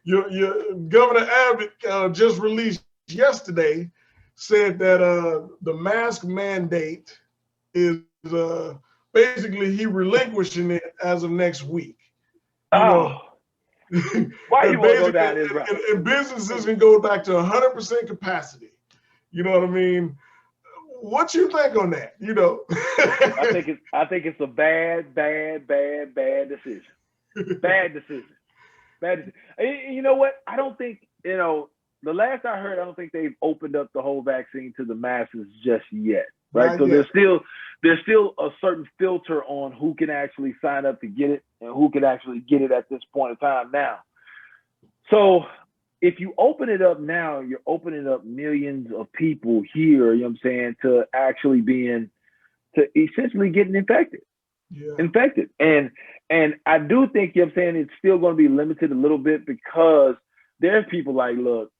your Governor Abbott just released yesterday said that the mask mandate is basically he relinquishing it as of next week. You know, Oh, why you want to go down this route? and businesses can go back to 100% capacity. You know what I mean? What you think on that? I think it's a bad decision. Bad decision. Bad decision. And you know what? I don't think, the last I heard, I don't think they've opened up the whole vaccine to the masses just yet. Right. Not so yet. there's still a certain filter on who can actually sign up to get it and who can actually get it at this point in time now. So if you open it up now, you're opening up millions of people here, you know what I'm saying, to actually to essentially getting infected. Yeah. Infected. And I do think, you know what I'm saying, it's still going to be limited a little bit because there's people like, look,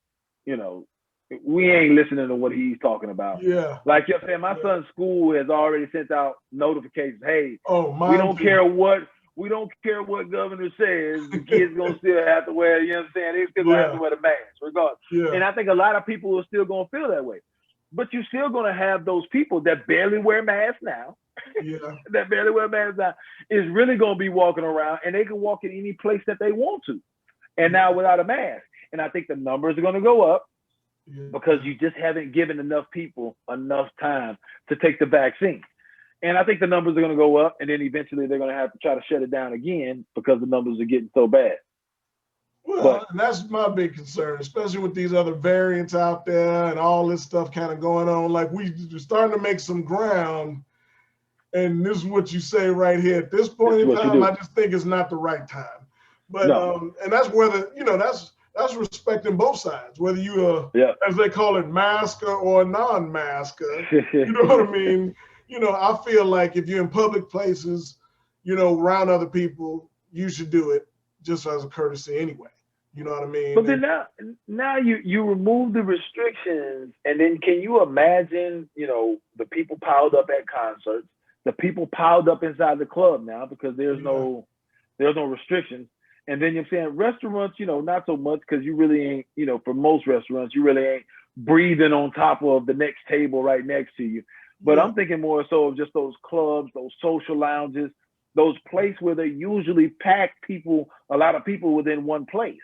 we ain't listening to what he's talking about. Yeah. Like you know what I'm saying, my son's school has already sent out notifications. Hey, we don't care what governor says, the kids gonna still have to wear, you know what I'm saying? They still gonna have to wear the mask, regardless. Yeah. And I think a lot of people are still gonna feel that way. But you're still gonna have those people that barely wear masks now. Yeah. That barely wear masks now is really gonna be walking around and they can walk in any place that they want to. And now without a mask. And I think the numbers are gonna go up. Yeah. Because you just haven't given enough people enough time to take the vaccine. And I think the numbers are going to go up, and then eventually they're going to have to try to shut it down again because the numbers are getting so bad. Well, and that's my big concern, especially with these other variants out there and all this stuff kind of going on. Like we're starting to make some ground, and this is what you say right here. At this point in time, I just think it's not the right time. But and that's whether that's respecting both sides, whether you as they call it, masker or non-masker. You know what I mean? I feel like if you're in public places, around other people, you should do it just as a courtesy anyway. You know what I mean? But then now you remove the restrictions, and then can you imagine, the people piled up at concerts, the people piled up inside the club now because there's no restrictions. And then you're saying restaurants, not so much because you really ain't, for most restaurants, you really ain't breathing on top of the next table right next to you. But I'm thinking more so of just those clubs, those social lounges, those places where they usually pack a lot of people within one place.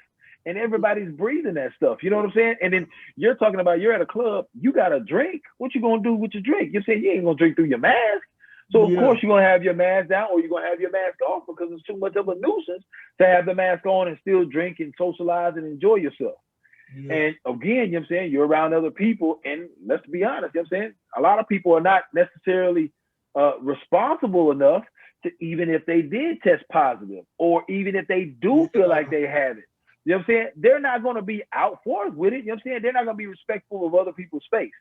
And everybody's breathing that stuff. You know what I'm saying? And then you're talking about you're at a club, you got a drink. What you going to do with your drink? You're saying you ain't going to drink through your mask. So, of course, you're going to have your mask down or you're going to have your mask off because it's too much of a nuisance to have the mask on and still drink and socialize and enjoy yourself. Yeah. And again, you know what I'm saying, you're around other people. And let's be honest, you know what I'm saying, a lot of people are not necessarily responsible enough to, even if they did test positive or even if they do feel like they have it, you know what I'm saying, they're not going to be out forth with it. You know what I'm saying? They're not going to be respectful of other people's space.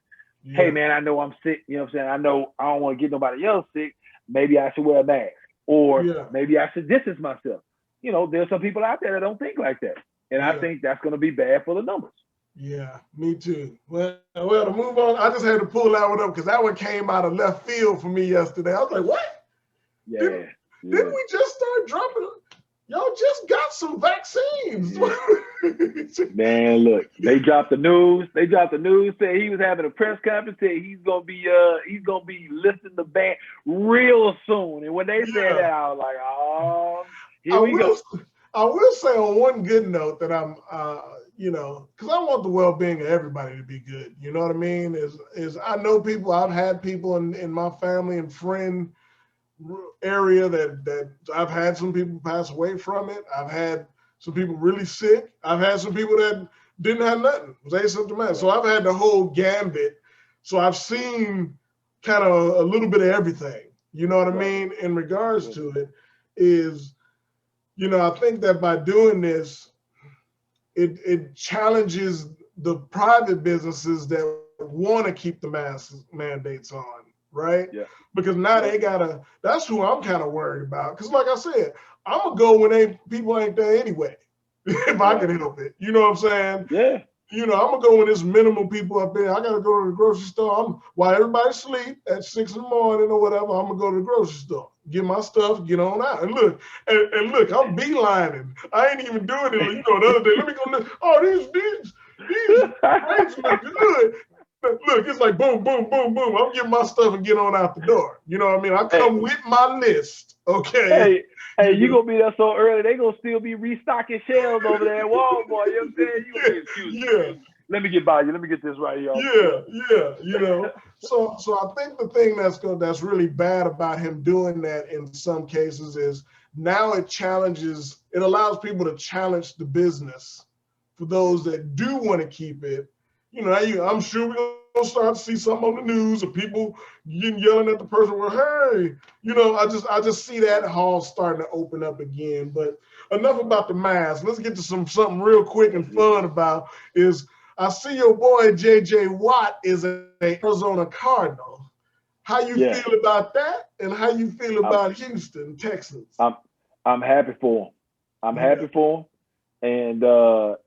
Yeah. Hey, man, I know I'm sick. You know what I'm saying? I know I don't want to get nobody else sick. Maybe I should wear a mask or maybe I should distance myself. There's some people out there that don't think like that. And I think that's going to be bad for the numbers. Yeah, me too. Well, to move on, I just had to pull that one up because that one came out of left field for me yesterday. I was like, what? Didn't we just start dropping? Y'all just got some vaccines. Man, look, they dropped the news. Said he was having a press conference. Said he's gonna be lifting the ban real soon. And when they said that, I was like, oh, here we go. I will say on one good note that I'm, because I want the well-being of everybody to be good. You know what I mean? Is I know people. I've had people in my family and friend area that I've had some people pass away from it. I've had some people really sick. I've had some people that didn't have nothing, was asymptomatic. So I've had the whole gambit. So I've seen kind of a little bit of everything. You know what I mean? In regards to it is, I think that by doing this, it challenges the private businesses that want to keep the mask mandates on, right? Yeah. Because now Yeah. they gotta. That's who I'm kind of worried about. Because like I said, I'm gonna go when people ain't there anyway, if I can help it. You know what I'm saying? Yeah. I'm gonna go when there's minimal people up there. I gotta go to the grocery store. While everybody sleep at 6 in the morning or whatever, I'm gonna go to the grocery store, get my stuff, get on out. And look, I'm beelining. I ain't even doing it. The other day, let me go look. Oh, these rates look good. Look, it's like boom, boom, boom, boom. I'm getting my stuff and get on out the door. You know what I mean? I come with my list. Okay. Hey, you gonna be there so early, they gonna still be restocking shelves over there at Walmart. You know what I'm saying? You gonna be, excuse me. Let me get by you. Let me get this right here. Yeah. So I think the thing that's really bad about him doing that in some cases is now it allows people to challenge the business for those that do want to keep it. I'm sure we're gonna start to see something on the news of people yelling at the person, well, hey, I just see that hall starting to open up again. But enough about the mask. Let's get to something real quick and fun about is I see your boy JJ Watt is an Arizona Cardinal. How you feel about that, and how you feel about Houston Texans? I'm happy for him. I'm happy for him,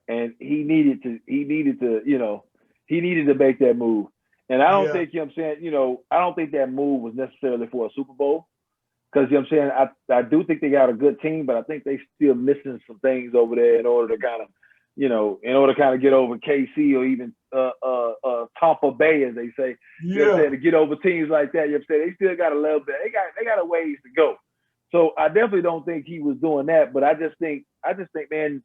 and he needed to make that move. And I don't think, I don't think that move was necessarily for a Super Bowl, because I do think they got a good team, but I think they still missing some things over there in order to kind of get over KC or even Tampa Bay, as they say. To get over teams like that. They still got a little bit. They got a ways to go. So I definitely don't think he was doing that. But I just think, man,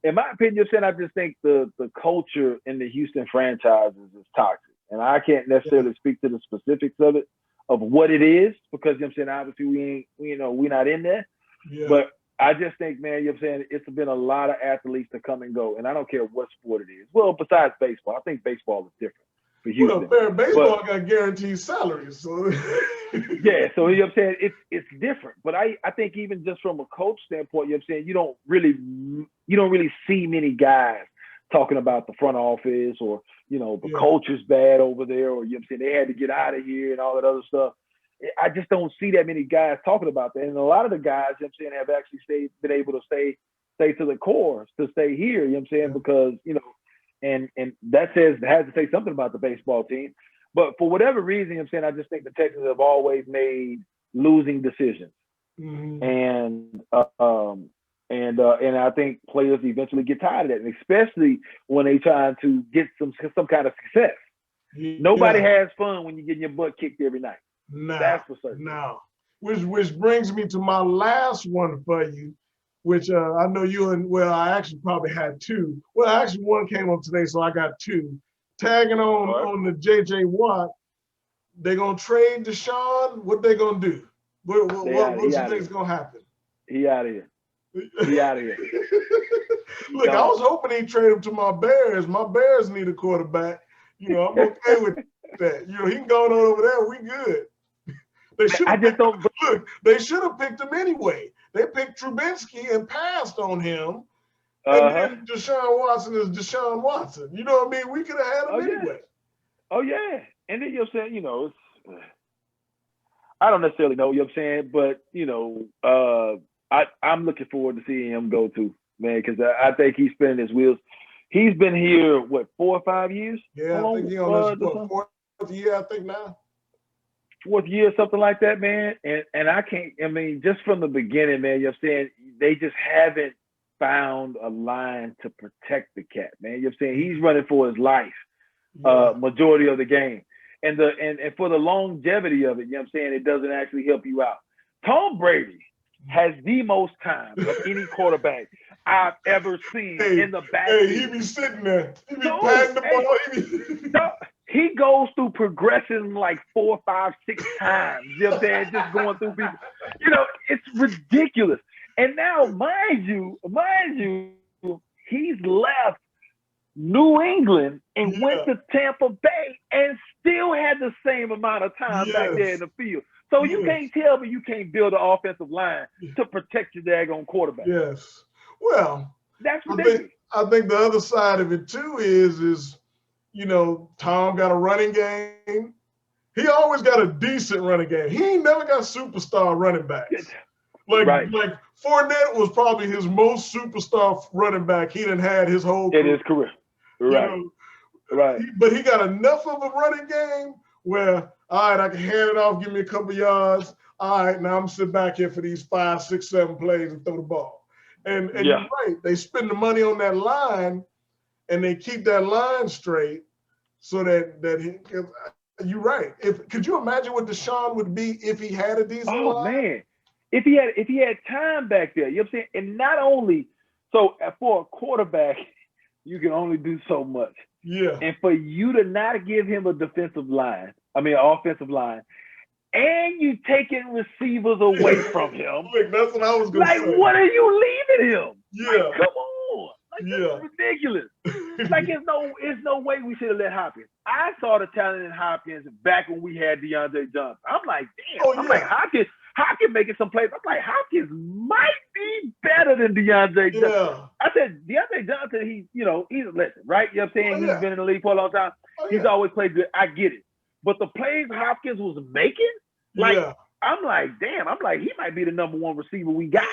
in my opinion, I just think the culture in the Houston franchises is toxic. And I can't necessarily speak to the specifics of it, of what it is, because obviously we're not in there. Yeah. But I just think, man, it's been a lot of athletes to come and go, and I don't care what sport it is. Well, besides baseball, I think baseball is different for Houston. Well, baseball got guaranteed salaries, so yeah. So it's different. But I think even just from a coach standpoint, you don't really see many guys talking about the front office or the culture's bad over there, or they had to get out of here and all that other stuff. I just don't see that many guys talking about that. And a lot of the guys, have actually been able to stay to the core, to stay here, because, and that has to say something about the baseball team. But for whatever reason, I just think the Texans have always made losing decisions. Mm-hmm. And I think players eventually get tired of that, and especially when they try to get some kind of success. Yeah. Nobody has fun when you're getting your butt kicked every night. No, that's for certain. No. Which brings me to my last one for you, which I know I actually probably had two. Well, actually one came up today, so I got two. Tagging on the JJ Watt, they gonna trade Deshaun? What they gonna do? What you think is gonna happen? He out of here. He out of here. Look, I was hoping he'd trade him to my Bears. My Bears need a quarterback. I'm okay with that. He can go on over there. We good. They should have picked him anyway. They picked Trubisky and passed on him. And then Deshaun Watson is Deshaun Watson. You know what I mean? We could have had him anyway. Oh, yeah. And then it's, I don't necessarily know, but, I'm looking forward to seeing him go too, man, because I think he's spinning his wheels. He's been here, 4 or 5 years? Yeah, I think he's on his fourth year, I think now. 4th year, something like that, man. And I can't, just from the beginning, man, they just haven't found a line to protect the cat, man. He's running for his life, majority of the game. And for the longevity of it, it doesn't actually help you out. Tom Brady has the most time of any quarterback I've ever seen in the backfield. He be sitting there. He be patting the ball. He goes through progression like 4, 5, 6 times. Just going through people. It's ridiculous. And now, mind you, he's left New England and went to Tampa Bay and still had the same amount of time back there in the field. So you can't tell me you can't build an offensive line to protect your daggone quarterback. Yes. Well, that's ridiculous. I think the other side of it too is Tom got a running game. He always got a decent running game. He ain't never got superstar running backs. Like Fournette was probably his most superstar running back he done had his whole career. In his career. Right. Right. But he got enough of a running game where, all right, I can hand it off, give me a couple yards. All right, now I'm sitting back here for these 5, 6, 7 plays and throw the ball. And you're right. They spend the money on that line and they keep that line straight so that you're right. Could you imagine what Deshaun would be if he had a decent line? Oh man. If he had time back there, you know what I'm saying? And not only so for a quarterback, you can only do so much. Yeah. And for you to not give him an offensive line, and you taking receivers away from him. Look, that's what I was going to say. Like, what are you leaving him? Yeah. Like, come on. Like, this is ridiculous. Like, it's no way we should have let Hopkins. I saw the talent in Hopkins back when we had DeAndre Johnson. I'm like, damn. Like, Hopkins making some plays. I'm like, Hopkins might be better than DeAndre Johnson. Yeah. I said, DeAndre Johnson, he's a legend, right? You know what I'm saying? He's been in the league for a long time. He's always played good. I get it. But the plays Hopkins was making, I'm like, damn. I'm like, he might be the number one receiver we got.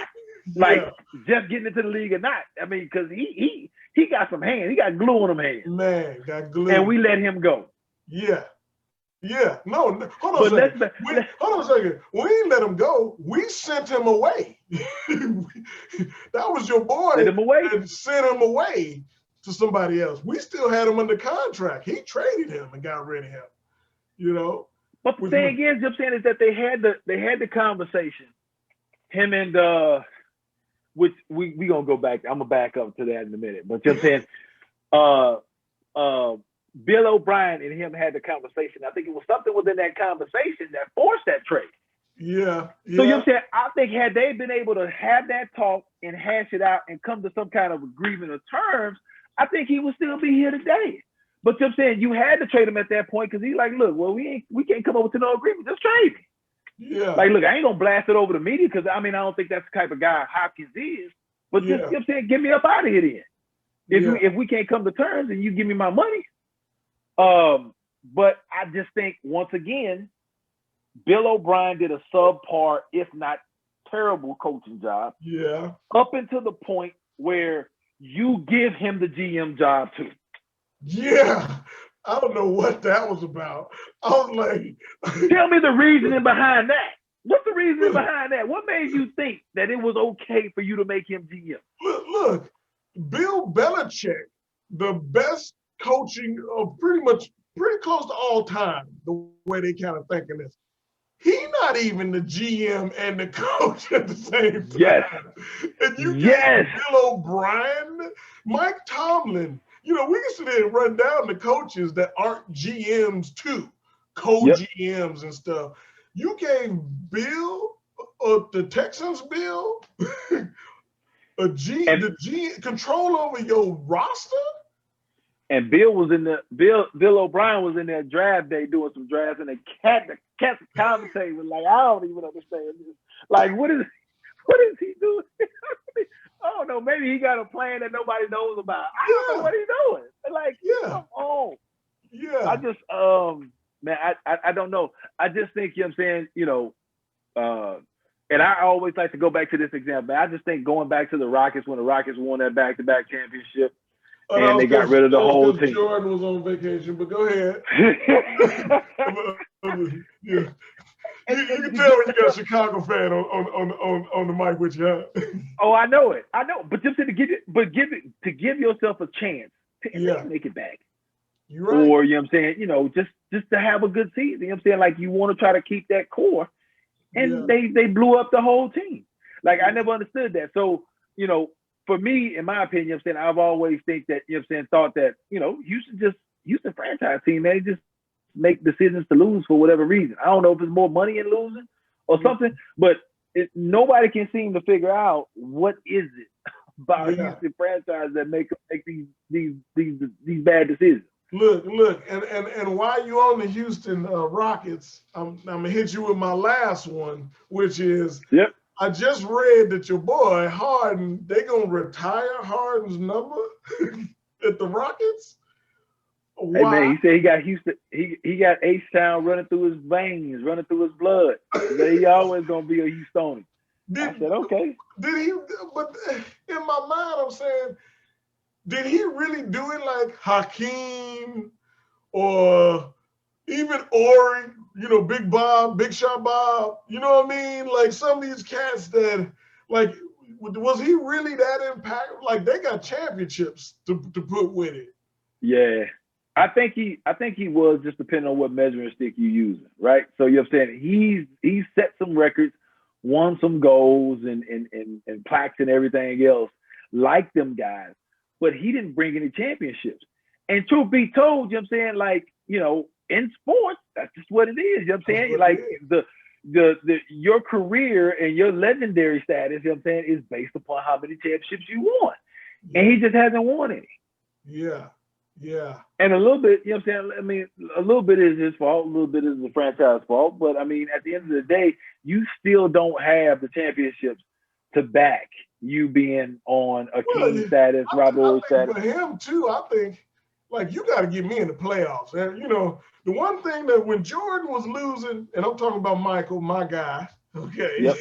Like, just getting into the league or not. I mean, because he got some hands. He got glue on them hands. Man, got glue. And we let him go. Yeah. Yeah. No, hold on a second. Hold on a second. We didn't let him go. We sent him away. That was your boy. Sent him away? And sent him away to somebody else. We still had him under contract. He traded him and got rid of him. But the thing is, you know what I'm saying, is that they had the conversation. Him and which we gonna go back. I'm gonna back up to that in a minute. But you know what I'm saying, Bill O'Brien and him had the conversation. I think it was something within that conversation that forced that trade. Yeah. So you know what I'm saying? I think had they been able to have that talk and hash it out and come to some kind of agreement or terms, I think he would still be here today. But you know what I'm saying, you had to trade him at that point because he's like, look, well, we can't come up with no agreement. Just trade me. Yeah. Like, look, I ain't gonna blast it over the media because I don't think that's the type of guy Hopkins is. But just you know what I'm saying, get me up out of here then. If we can't come to terms and you give me my money. But I just think once again, Bill O'Brien did a subpar, if not terrible, coaching job. Yeah. Up until the point where you give him the GM job too. Yeah. I don't know what that was about. I was like, tell me the reasoning behind that. What's the reasoning behind that? What made you think that it was okay for you to make him GM? Look, Bill Belichick, the best coaching of pretty close to all time, the way they kind of thinking this. He's not even the GM and the coach at the same time. Yes. And you get Bill O'Brien, Mike Tomlin. We can sit there and run down the coaches that aren't GMs too, co-GMs and stuff. You gave Bill, the Texans Bill, control over your roster? And Bill O'Brien was in there draft day doing some drafts, and the commentator was like, I don't even understand this. Like, what is he doing? I don't know. Maybe he got a plan that nobody knows about. I don't know what he's doing. Like, come on. Yeah. I just, man, I don't know. I just think, you know what I'm saying, and I always like to go back to this example. I just think going back to the Rockets when the Rockets won that back-to-back championship, and they got rid of the whole team. Jordan was on vacation, but go ahead. Yeah. You can tell when you got a Chicago fan on the mic with you, huh? Oh, I know it. But just to give yourself a chance to make it back. You're right. Or you know what I'm saying, just to have a good season. You know what I'm saying? Like, you want to try to keep that core. And they blew up the whole team. Like, I never understood that. So, for me, in my opinion, you know what I'm saying, I've always thought that, Houston franchise team, they just make decisions to lose for whatever reason. I don't know if it's more money in losing or something, but nobody can seem to figure out what is it about Houston franchise that make these bad decisions. Look, and while you're on the Houston Rockets, I'm gonna hit you with my last one, which is I just read that your boy Harden, they gonna retire Harden's number at the Rockets. Hey man, Why? he said he got Houston. He got H-Town running through his veins, running through his blood. He said he always gonna be a Houstonian. I Did said okay. did he? But in my mind, I'm saying, did he really do it like Hakeem or even Ori? You know, Big Bob, Big Shot Bob. You know what I mean? Like some of these cats that, like, was he really that impact? Like they got championships to put with it. Yeah. I think he was, just depending on what measuring stick you using, right? So you know what I'm saying? He's set some records, won some goals and plaques and everything else, like them guys, but he didn't bring any championships. And truth be told, you know what I'm saying? Like, you know, in sports, that's just what it is. You know what I'm saying? Like the your career and your legendary status, you know what I'm saying, is based upon how many championships you won. Yeah. And he just hasn't won any. Yeah. Yeah. And a little bit, you know what I'm saying? I mean, a little bit is his fault, a little bit is the franchise fault. But I mean, at the end of the day, you still don't have the championships to back you being on a King status, Rob Ory status. For him too, I think like you got to get me in the playoffs. And you know, the one thing that when Jordan was losing, and I'm talking about Michael, my guy, okay. Yep.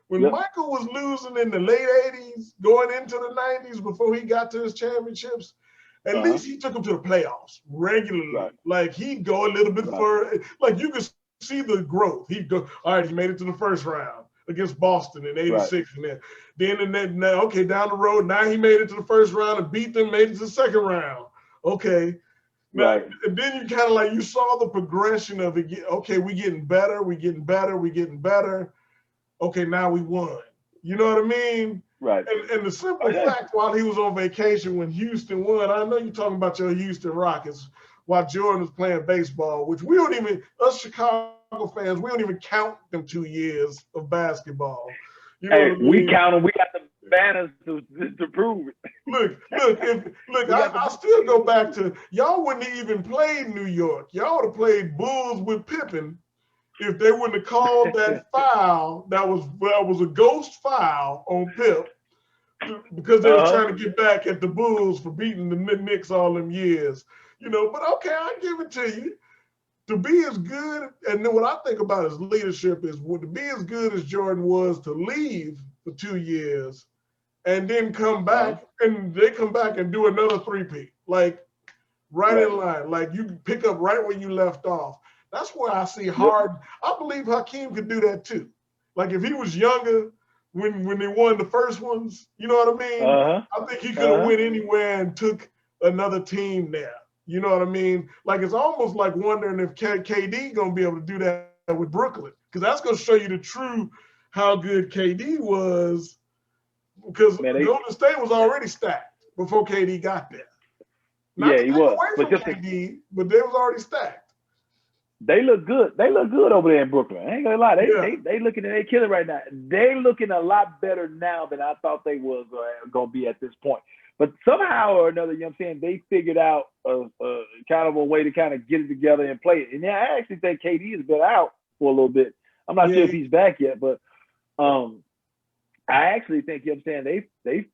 When Yep. Michael was losing in the late 80s, going into the 90s before he got to his championships, at least he took them to the playoffs regularly. Right. Like he'd go a little bit further. Like you could see the growth. He'd go, all right, he made it to the first round against Boston in '86. Right. And then now, okay, down the road, now he made it to the first round and beat them, made it to the second round. Okay. Now, Right. and then you kind of like, you saw the progression of it. Okay, we getting better, we getting better, we getting better. Okay, now we won. You know what I mean? Right. And the simple fact, while he was on vacation when Houston won, I know you're talking about your Houston Rockets, while Jordan was playing baseball, which we don't even, us Chicago fans, we don't even count them 2 years of basketball. You know hey, what I mean? we count them. We got the banners to prove it. I still go back to, y'all wouldn't have even played New York. Y'all would have played Bulls with Pippen if they wouldn't have called that foul that was a ghost foul on Pip because they were trying to get back at the Bulls for beating the Knicks all them years. You know, but okay, I give it to you. To be as good, and then what I think about his leadership is to be as good as Jordan was to leave for 2 years and then come back, and they come back and do another three-peat, like right in line, like you pick up right where you left off. That's where I see Harden. I believe Hakeem could do that too. Like if he was younger when they won the first ones, you know what I mean? I think he could have went anywhere and took another team there. You know what I mean? Like it's almost like wondering if KD gonna be able to do that with Brooklyn, because that's gonna show you the true how good KD was. Because Golden State was already stacked before KD got there. Not he was. Away from KD, but they was already stacked. They look good. They look good over there in Brooklyn. I ain't gonna lie. They looking at they killing right now. They looking a lot better now than I thought they was gonna be at this point. But somehow or another, you know what I'm saying, they figured out a kind of a way to kind of get it together and play it. And yeah, I actually think KD has been out for a little bit. I'm not sure if he's back yet, but I actually think, you know what I'm saying, they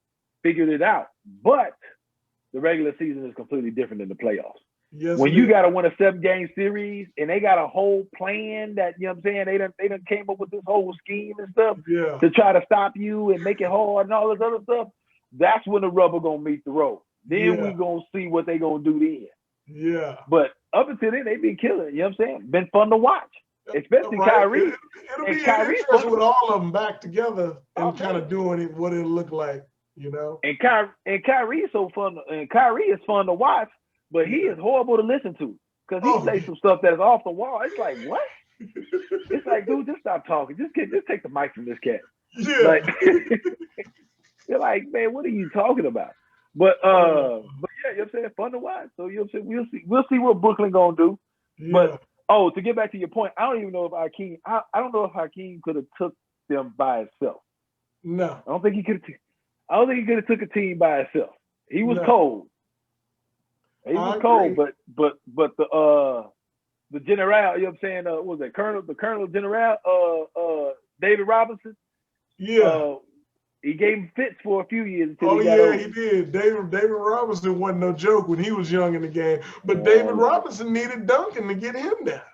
figured it out. But the regular season is completely different than the playoffs. Yes, when you got to win a 7-game series and they got a whole plan that, you know what I'm saying, they done came up with this whole scheme and stuff to try to stop you and make it hard and all this other stuff, that's when the rubber gonna meet the road. Then we gonna see what they gonna do then. Yeah. But up until then, they been killing. You know what I'm saying? Been fun to watch, especially Kyrie. It'll be interesting with all of them back together and kind of doing it, what it'll look like, you know. And Kyrie is so fun. And Kyrie is fun to watch, but he is horrible to listen to because he says some stuff that is off the wall. It's like, what? It's like, dude, just stop talking. Just take the mic from this cat. Yeah. Like, you're like, man, what are you talking about? But yeah, you know what I'm saying, fun to watch. So you know what I'm saying, we'll see what Brooklyn gonna do. Yeah. But to get back to your point, I don't even know if Hakeem. I don't know if Hakeem could have took them by himself. No, I don't think he could have. I don't think he could have took a team by himself. He was cold. He was cold, but the general, you know what I'm saying, what was that, the Colonel General, David Robinson, Yeah. He gave him fits for a few years until Oh he got yeah, old. he did. David Robinson wasn't no joke when he was young in the game. But David Oh, Robinson needed Duncan to get him there.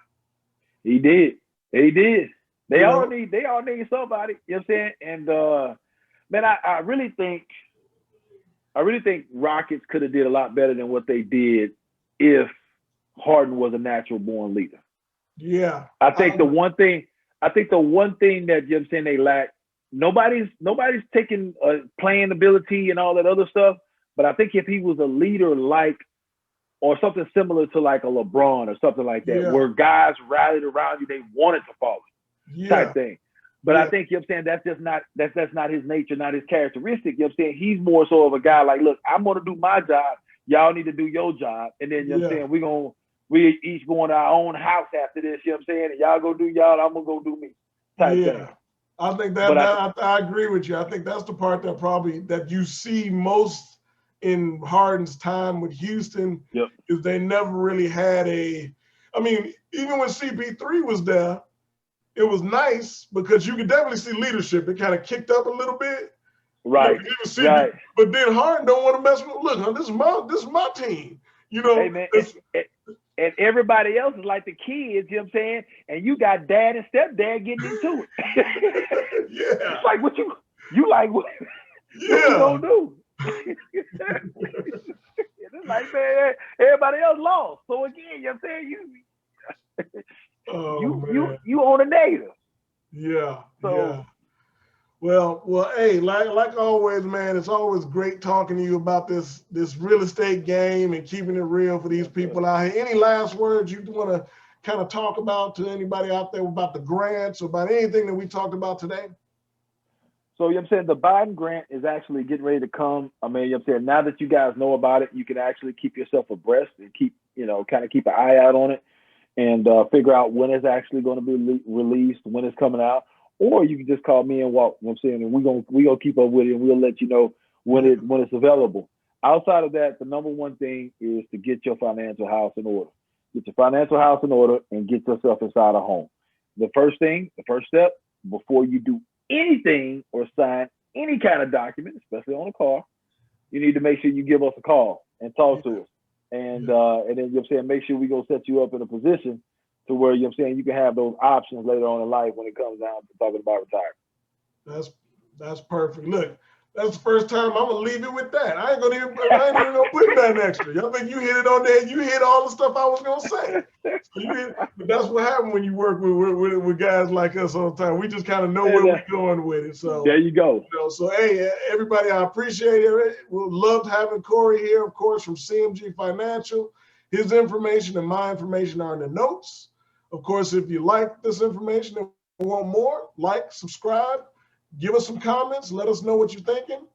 he did. He did. You know? They all need somebody. You know what I'm saying? And man, I really think Rockets could have did a lot better than what they did if Harden was a natural born leader. Yeah. I think the one thing that, you know what I'm saying, they lack, nobody's taking playing ability and all that other stuff. But I think if he was a leader like, or something similar to like a LeBron or something like that, where guys rallied around you, they wanted to follow type thing. But I think, you know what I'm saying, that's not his nature, not his characteristic. You know what I'm saying? He's more so of a guy like, look, I'm gonna do my job, y'all need to do your job. And then, you know what I'm saying, we each going to our own house after this, you know what I'm saying? And y'all go do y'all, I'm gonna go do me type thing. I think I agree with you. I think that's the part that you see most in Harden's time with Houston, is they never really had even when CP3 was there, it was nice because you could definitely see leadership. It kind of kicked up a little bit. Right. Right. But then Harden don't want to mess with, look, this is my team. You know, hey, man, and everybody else is like the kids, you know what I'm saying? And you got dad and stepdad getting into it. It's like, what you like, what you gonna do? It's like, man, everybody else lost. So again, you know what I'm saying? You own a negative. Yeah. So, yeah. Well, hey, like always, man, it's always great talking to you about this real estate game and keeping it real for these people out here. Any last words you want to kind of talk about to anybody out there about the grants or about anything that we talked about today? So, you know what I'm saying, the Biden grant is actually getting ready to come. I mean, you know what I'm saying, now that you guys know about it, you can actually keep yourself abreast and keep an eye out on it and figure out when it's actually going to be released, when it's coming out. Or you can just call me and Walt, you know what I'm saying, and we're gonna keep up with it and we'll let you know when it's available. Outside of that, the number one thing is to get your financial house in order. Get your financial house in order and get yourself inside a home. The first step, before you do anything or sign any kind of document, especially on a car, you need to make sure you give us a call and talk to us. And then, you know what I'm saying, make sure we go set you up in a position to where, you know what I'm saying, you can have those options later on in life when it comes down to talking about retirement. That's perfect. Look, that's the first time I'm gonna leave it with that. I ain't even gonna put nothing extra. Y'all think you hit it on there? You hit all the stuff I was gonna say. But that's what happens when you work with guys like us all the time. We just kind of know where we're going with it. So there you go. So hey, everybody, I appreciate it. We'll love having Corey here, of course, from CMG Financial. His information and my information are in the notes. Of course, if you like this information and want more, like, subscribe, give us some comments, let us know what you're thinking.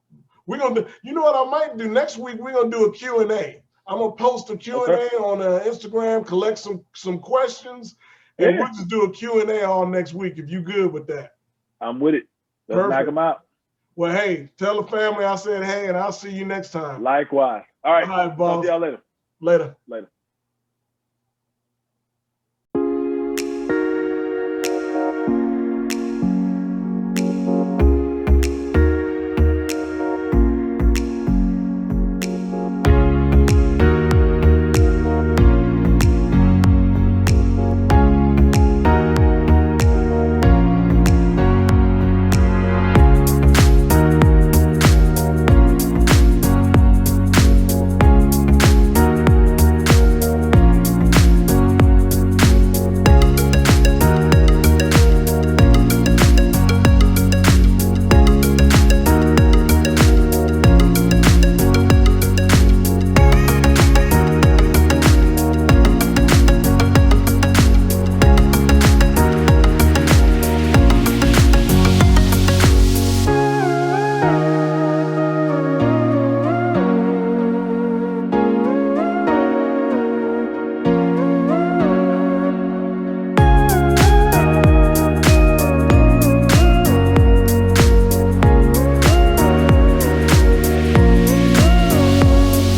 We're gonna do, you know what I might do next week? We're gonna do a Q&A. I'm gonna post a Q&A on Instagram, collect some questions, and we'll just do a Q&A all next week if you good with that. I'm with it. Let's knock them out. Well, hey, tell the family I said hey, and I'll see you next time. Likewise. All right, boss. Talk to y'all later. Later.